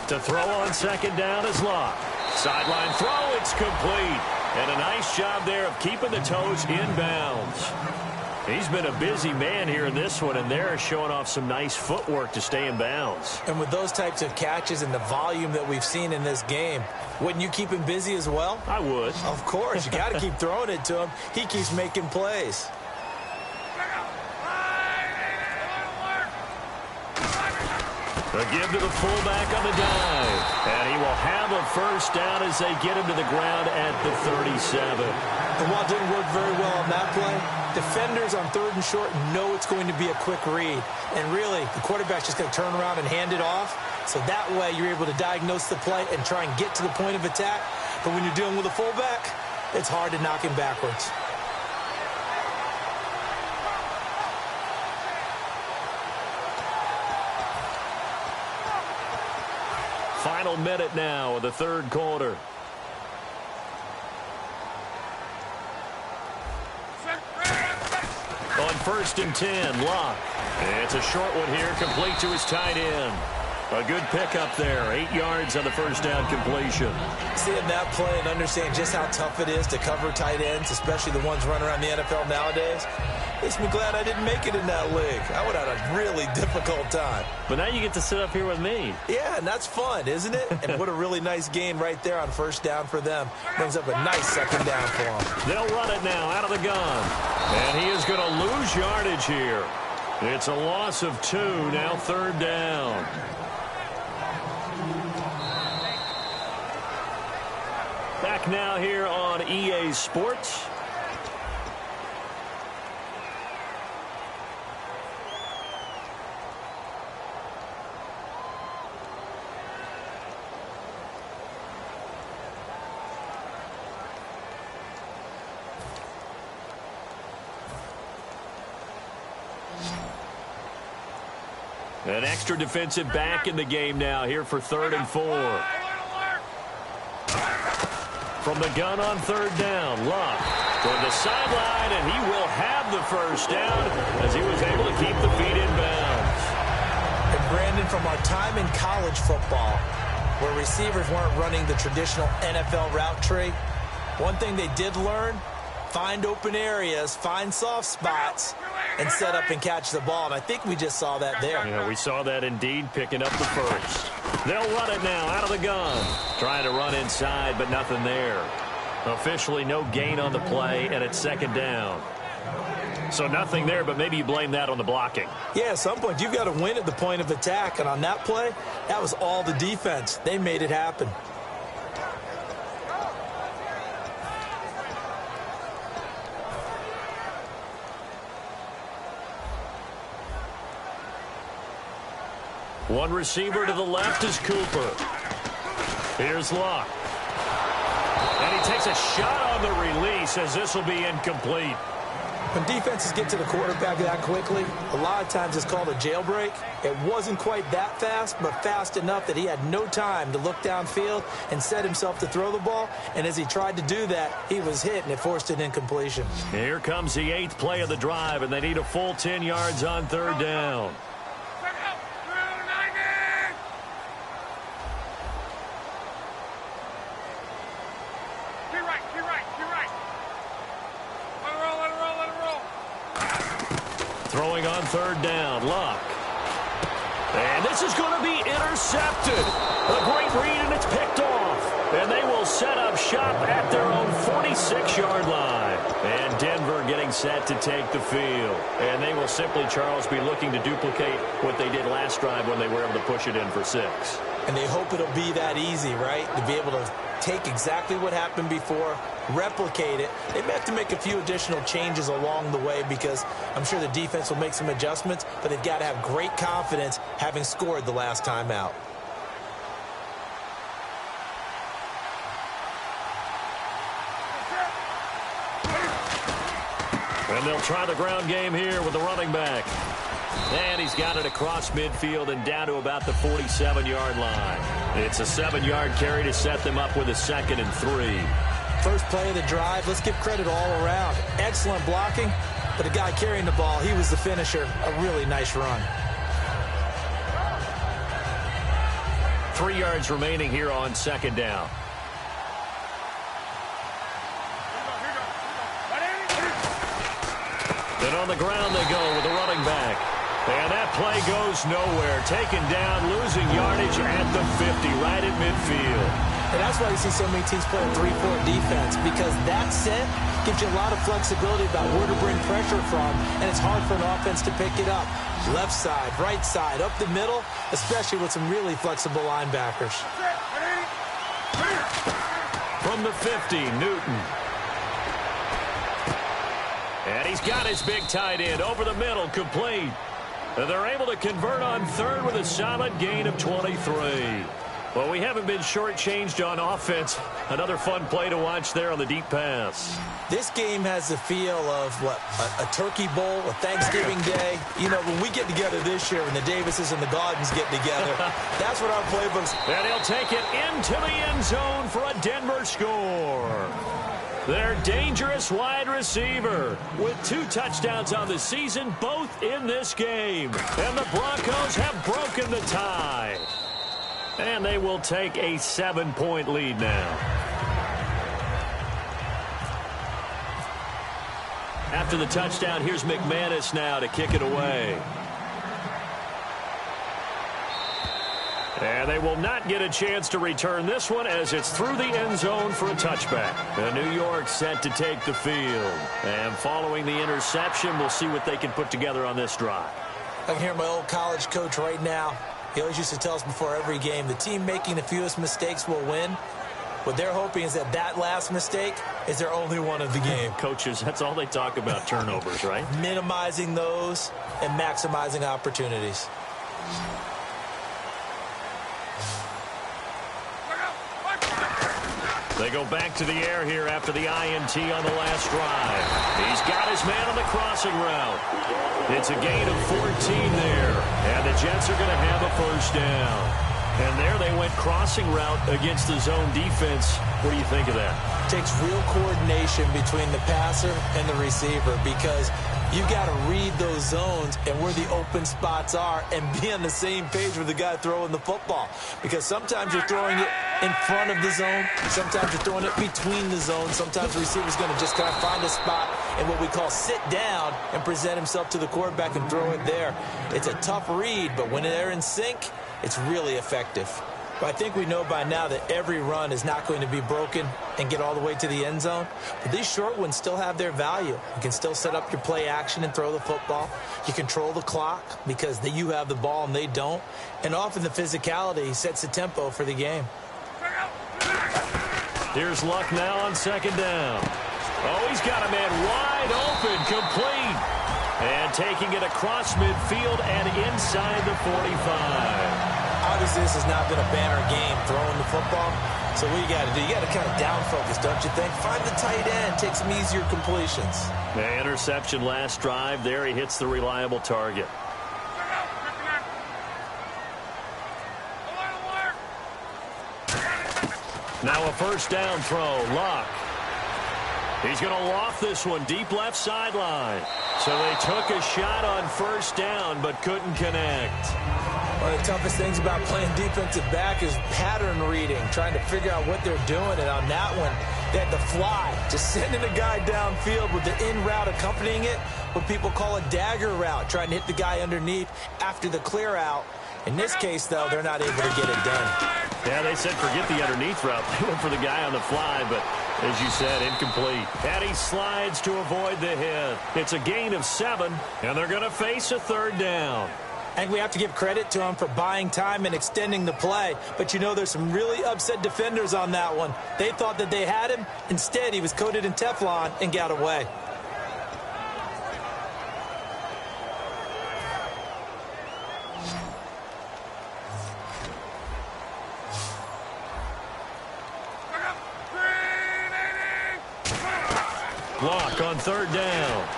To throw on second down is Locke. Sideline throw, it's complete. And a nice job there of keeping the toes in bounds. He's been a busy man here in this one, and they're showing off some nice footwork to stay in bounds. And with those types of catches and the volume that we've seen in this game, wouldn't you keep him busy as well? I would. Of course. You got to keep throwing it to him. He keeps making plays. A give to the fullback on the dive. And he will have a first down as they get him to the ground at the 37. And while it didn't work very well on that play, defenders on third and short know it's going to be a quick read. And really, the quarterback's just going to turn around and hand it off. So that way, you're able to diagnose the play and try and get to the point of attack. But when you're dealing with a fullback, it's hard to knock him backwards. Final minute now of the third quarter. On first and 10, Locke. It's a short one here, complete to his tight end. A good pickup there, 8 yards on the first down completion. Seeing that play and understanding just how tough it is to cover tight ends, especially the ones running around the NFL nowadays, makes me glad I didn't make it in that league. I would have had a really difficult time. But now you get to sit up here with me. Yeah, and that's fun, isn't it? And what a really nice gain right there on first down for them. Brings up a nice second down for them. They'll run it now out of the gun. And he is going to lose yardage here. It's a loss of 2, now third down. Back now here on EA Sports. An extra defensive back in the game now here for 3rd and 4. From the gun on third down, Locke toward the sideline, and he will have the first down as he was able to keep the feet in bounds. And Brandon, from our time in college football, where receivers weren't running the traditional NFL route tree. One thing they did learn, find open areas, find soft spots, and set up and catch the ball. And I think we just saw that there. Yeah, we saw that indeed, picking up the first. They'll run it now out of the gun. Trying to run inside, but nothing there. Officially no gain on the play, and it's second down. So nothing there, but maybe you blame that on the blocking. Yeah, at some point you've got to win at the point of attack. And on that play, that was all the defense. They made it happen. One receiver to the left is Cooper. Here's Luck. And he takes a shot on the release as this will be incomplete. When defenses get to the quarterback that quickly, a lot of times it's called a jailbreak. It wasn't quite that fast, but fast enough that he had no time to look downfield and set himself to throw the ball. And as he tried to do that, he was hit, and it forced an incompletion. Here comes the 8th play of the drive, and they need a full 10 yards on third down. Throwing on third down, Luck. And this is going to be intercepted. A great read, and it's picked off. And they will set up shop at their own 46-yard line. And Denver getting set to take the field. And they will simply, Charles, be looking to duplicate what they did last drive when they were able to push it in for 6. And they hope it'll be that easy, right? To be able to take exactly what happened before, replicate it. They may have to make a few additional changes along the way because I'm sure the defense will make some adjustments, but they've got to have great confidence having scored the last time out. And they'll try the ground game here with the running back. And he's got it across midfield and down to about the 47-yard line. It's a 7-yard carry to set them up with a 2nd and 3. First play of the drive, let's give credit all around. Excellent blocking, but the guy carrying the ball, he was the finisher. A really nice run. 3 yards remaining here on 2nd down. Then on the ground they go with the running back. And that play goes nowhere. Taken down, losing yardage at the 50, right at midfield. And that's why you see so many teams play a 3-4 defense, because that set gives you a lot of flexibility about where to bring pressure from, and it's hard for an offense to pick it up. Left side, right side, up the middle, especially with some really flexible linebackers. From the 50, Newton. And he's got his big tight end over the middle, complete. And they're able to convert on third with a solid gain of 23. Well, we haven't been shortchanged on offense. Another fun play to watch there on the deep pass. This game has the feel of, what, a turkey bowl, a Thanksgiving day. You know, when we get together this year, when the Davises and the Gaudens get together, that's what our playbooks. And he'll take it into the end zone for a Denver score. Their dangerous wide receiver with 2 touchdowns on the season, both in this game. And the Broncos have broken the tie. And they will take a 7-point lead now. After the touchdown, here's McManus now to kick it away. And they will not get a chance to return this one as it's through the end zone for a touchback. And New York set to take the field. And following the interception, we'll see what they can put together on this drive. I can hear my old college coach right now. He always used to tell us before every game, the team making the fewest mistakes will win. What they're hoping is that that last mistake is their only one of the game. Coaches, that's all they talk about, turnovers, right? Minimizing those and maximizing opportunities. They go back to the air here after the INT on the last drive. He's got his man on the crossing route. It's a gain of 14 there. And the Jets are going to have a first down. And there they went crossing route against the zone defense. What do you think of that? Takes real coordination between the passer and the receiver because you got to read those zones and where the open spots are and be on the same page with the guy throwing the football. Because sometimes you're throwing it in front of the zone. Sometimes you're throwing it between the zones. Sometimes the receiver's going to just kind of find a spot and what we call sit down and present himself to the quarterback and throw it there. It's a tough read, but when they're in sync, it's really effective. But I think we know by now that every run is not going to be broken and get all the way to the end zone. But these short ones still have their value. You can still set up your play action and throw the football. You control the clock because you have the ball and they don't. And often the physicality sets the tempo for the game. Here's Luck now on second down. Oh, he's got a man wide open, complete. And taking it across midfield and inside the 45. Obviously, this has not been a banner game throwing the football. So what you got to do, you got to kind of down focus, don't you think? Find the tight end, take some easier completions. The interception last drive. There he hits the reliable target. Now a first down throw. Luck. He's going to loft this one deep left sideline. So they took a shot on first down but couldn't connect. One of the toughest things about playing defensive back is pattern reading, trying to figure out what they're doing. And on that one, they had to fly, just sending a guy downfield with the in route accompanying it, what people call a dagger route, trying to hit the guy underneath after the clear out. In this case, though, they're not able to get it done. Yeah, they said forget the underneath route. They went for the guy on the fly, but as you said, incomplete. And he slides to avoid the hit. It's a gain of 7, and they're going to face a third down. And we have to give credit to him for buying time and extending the play. But, you know, there's some really upset defenders on that one. They thought that they had him. Instead, he was coated in Teflon and got away. Block on third down.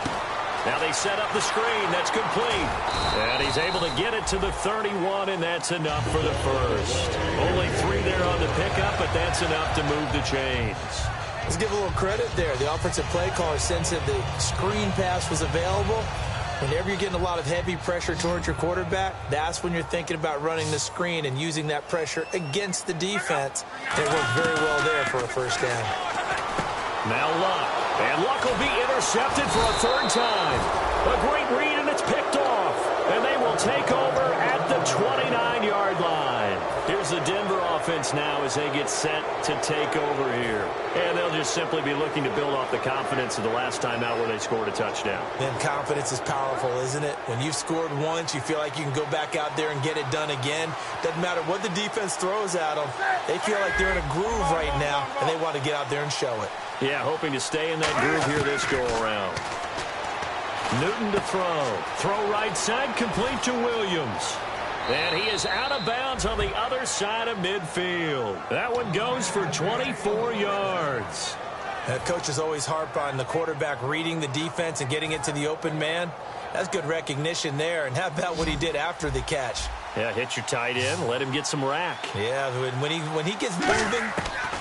Now they set up the screen. That's complete. And he's able to get it to the 31, and that's enough for the first. Only 3 there on the pickup, but that's enough to move the chains. Let's give a little credit there. The offensive play caller sensed that the screen pass was available. Whenever you're getting a lot of heavy pressure towards your quarterback, that's when you're thinking about running the screen and using that pressure against the defense. It worked very well there for a first down. Now Luck. And Luck will be intercepted for a third time. A great read, and it's picked off. And they will take over at the 29-yard line. Here's the Denver offense now as they get set to take over here. And they'll just simply be looking to build off the confidence of the last time out where they scored a touchdown. Then confidence is powerful, isn't it? When you've scored once, you feel like you can go back out there and get it done again. Doesn't matter what the defense throws at them. They feel like they're in a groove right now, and they want to get out there and show it. Yeah, hoping to stay in that groove here this go-around. Newton to throw. Throw right side, complete to Williams. And he is out of bounds on the other side of midfield. That one goes for 24 yards. Coaches always harp on the quarterback reading the defense and getting it to the open man. That's good recognition there. And how about what he did after the catch? Yeah, hit your tight end, let him get some rack. Yeah, when he gets moving,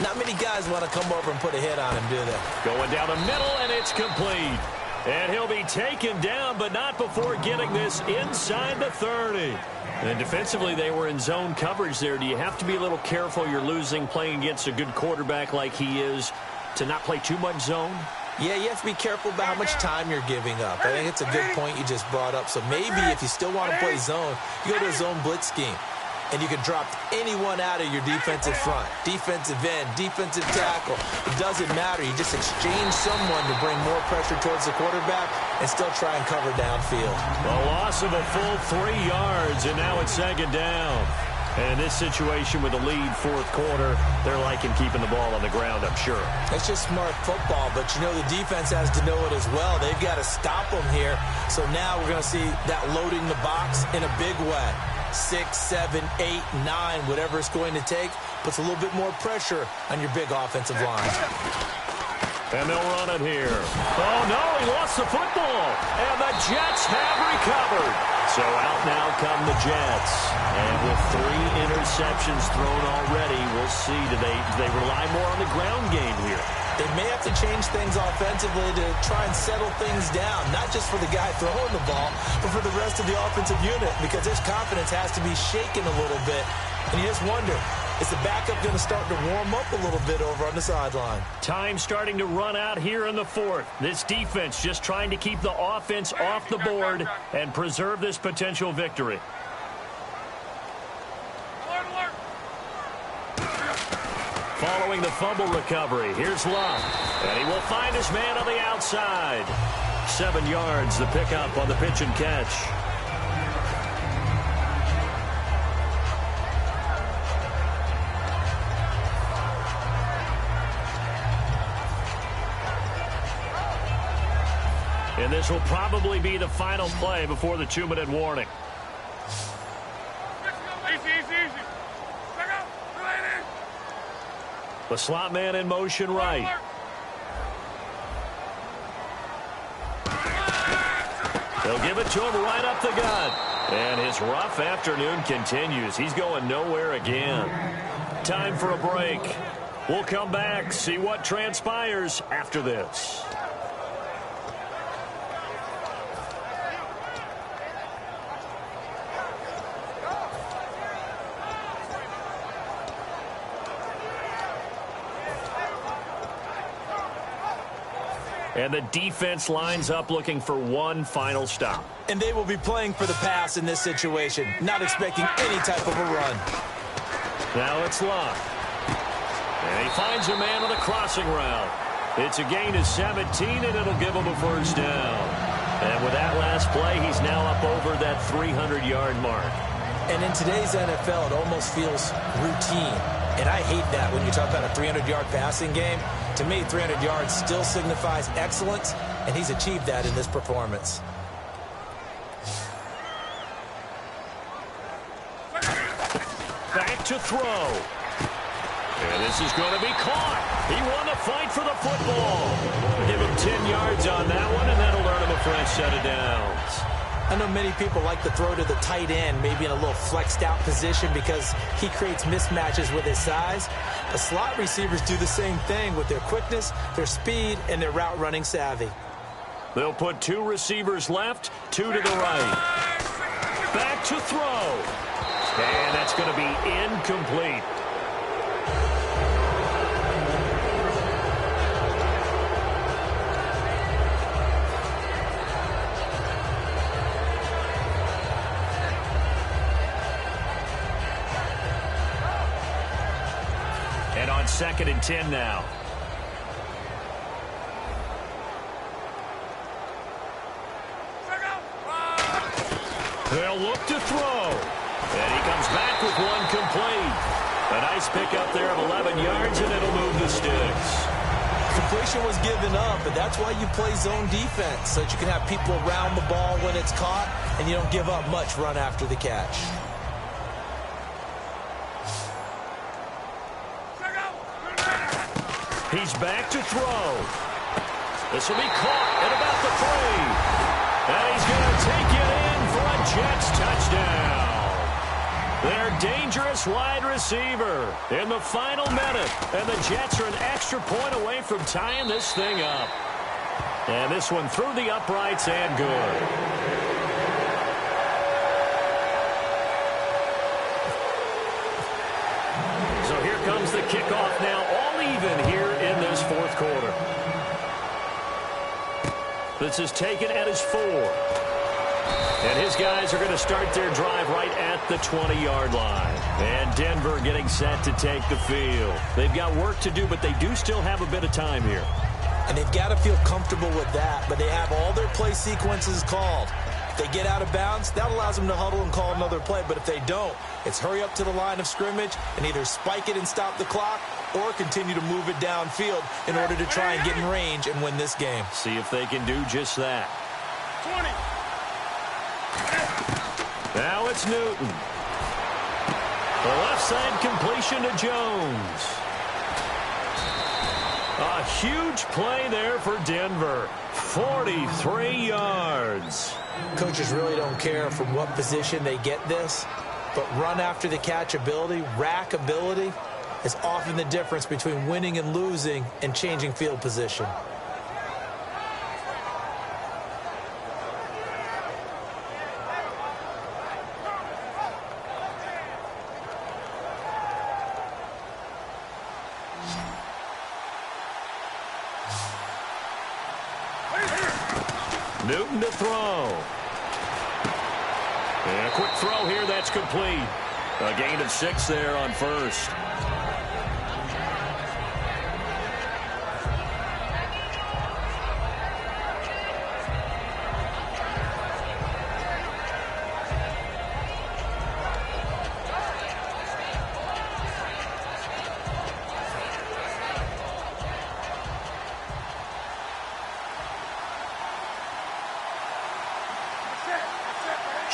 not many guys want to come over and put a hit on him, do they? Going down the middle, and it's complete. And he'll be taken down, but not before getting this inside the 30. And defensively, they were in zone coverage there. Do you have to be a little careful? You're losing playing against a good quarterback like he is to not play too much zone? Yeah, you have to be careful about how much time you're giving up. I think it's a good point you just brought up. So maybe if you still want to play zone, you go to a zone blitz scheme. And you can drop anyone out of your defensive front. Defensive end, defensive tackle. It doesn't matter. You just exchange someone to bring more pressure towards the quarterback and still try and cover downfield. A loss of a full 3 yards, and now it's second down. And in this situation with a lead fourth quarter, they're liking keeping the ball on the ground, I'm sure. It's just smart football, but you know the defense has to know it as well. They've got to stop them here. So now we're going to see that loading the box in a big way. 6, 7, 8, 9, whatever it's going to take, puts a little bit more pressure on your big offensive line. And they'll run it here. Oh, no, he lost the football. And the Jets have recovered. So out now come the Jets. And with 3 interceptions thrown already. We'll see. Do they rely more on the ground game here? They may have to change things offensively to try and settle things down, not just for the guy throwing the ball, but for the rest of the offensive unit, because his confidence has to be shaken a little bit. And you just wonder, is the backup going to start to warm up a little bit over on the sideline? Time starting to run out here in the fourth. This defense just trying to keep the offense off the board and preserve this potential victory. Following the fumble recovery, here's Love. And he will find his man on the outside. 7 yards, the pickup on the pitch and catch. And this will probably be the final play before the 2-minute warning. The slot man in motion right. They'll give it to him right up the gut. And his rough afternoon continues. He's going nowhere again. Time for a break. We'll come back, see what transpires after this. And the defense lines up looking for one final stop. And they will be playing for the pass in this situation, not expecting any type of a run. Now it's Love. And he finds a man on the crossing route. It's a gain of 17, and it'll give him a first down. And with that last play, he's now up over that 300-yard mark. And in today's NFL, it almost feels routine. And I hate that when you talk about a 300-yard passing game. To me, 300 yards still signifies excellence, and he's achieved that in this performance. Back to throw. And this is going to be caught. He won the fight for the football. Give him 10 yards on that one, and that'll earn him a fresh set of downs. I know many people like to throw to the tight end, maybe in a little flexed out position because he creates mismatches with his size. The slot receivers do the same thing with their quickness, their speed, and their route running savvy. They'll put 2 receivers left, 2 to the right. Back to throw. And that's going to be incomplete. And on 2nd and 10 now. They'll look to throw. And he comes back with one complete. A nice pickup there of 11 yards, and it'll move the sticks. Completion was given up, but that's why you play zone defense, so that you can have people around the ball when it's caught, and you don't give up much run after the catch. He's back to throw. This will be caught at about the 3. And he's going to take it in for a Jets touchdown. Their dangerous wide receiver in the final minute. And the Jets are an extra point away from tying this thing up. And this one through the uprights and good. So here comes the kickoff now, all even here in this fourth quarter. This is taken at his 4. And his guys are going to start their drive right at the 20-yard line. And Denver getting set to take the field. They've got work to do, but they do still have a bit of time here. And they've got to feel comfortable with that, but they have all their play sequences called. If they get out of bounds, that allows them to huddle and call another play. But if they don't, it's hurry up to the line of scrimmage and either spike it and stop the clock or continue to move it downfield in order to try and get in range and win this game. See if they can do just that. 20. Now it's Newton. The left side completion to Jones. A huge play there for Denver. 43 yards. Coaches really don't care from what position they get this. But run after the catch ability, rack ability, is often the difference between winning and losing and changing field position. Newton to throw. And a quick throw here, that's complete. A gain of 6 there on first.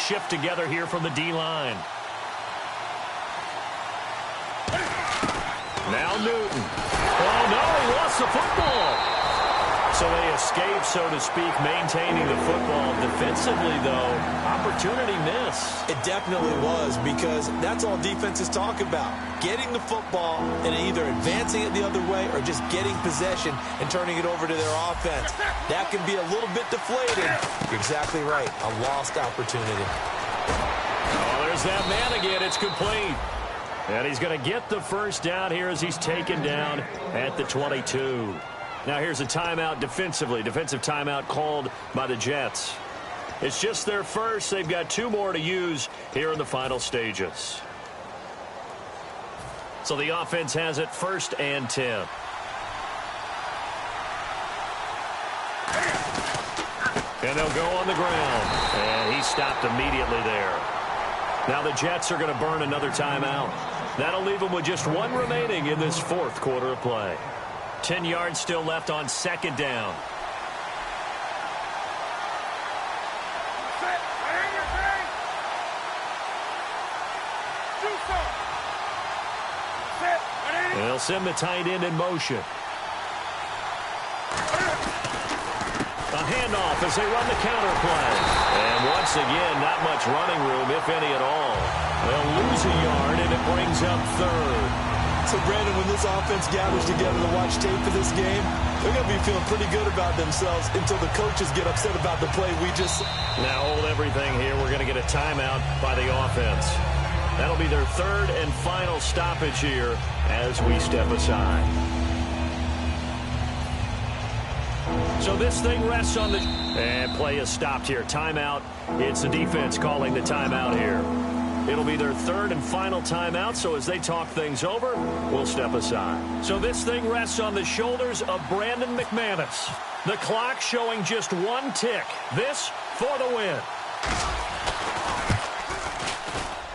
Shift together here from the D-line. Now Newton. Oh, no, he lost the football. So they escape, so to speak, maintaining the football. Defensively, though, opportunity miss. It definitely was, because that's all defenses talk about. Getting the football and either advancing it the other way or just getting possession and turning it over to their offense. That can be a little bit deflating. You're exactly right. A lost opportunity. Oh, there's that man again. It's complete. And he's going to get the first down here as he's taken down at the 22. Now here's a timeout defensively. Defensive timeout called by the Jets. It's just their first. They've got 2 more to use here in the final stages. So the offense has it 1st and 10. And they'll go on the ground. And he stopped immediately there. Now the Jets are going to burn another timeout. That'll leave them with just 1 remaining in this 4th quarter of play. 10 yards still left on 2nd down. They'll send the tight end in motion. A handoff as they run the counter play. And once again, not much running room, if any at all. They'll lose a yard, and it brings up 3rd. So, Brandon, when this offense gathers together to watch tape for this game, they're going to be feeling pretty good about themselves until the coaches get upset about the play we just... Now hold everything here. We're going to get a timeout by the offense. That'll be their 3rd and final stoppage here as we step aside. So this thing rests on the... And play is stopped here. Timeout. It's the defense calling the timeout here. It'll be their 3rd and final timeout, so as they talk things over, we'll step aside. So this thing rests on the shoulders of Brandon McManus. The clock showing just 1 tick. This for the win.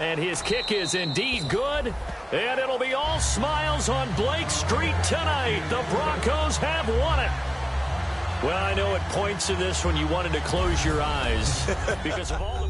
And his kick is indeed good. And it'll be all smiles on Blake Street tonight. The Broncos have won it. Well, I know it points to this when you wanted to close your eyes because of all the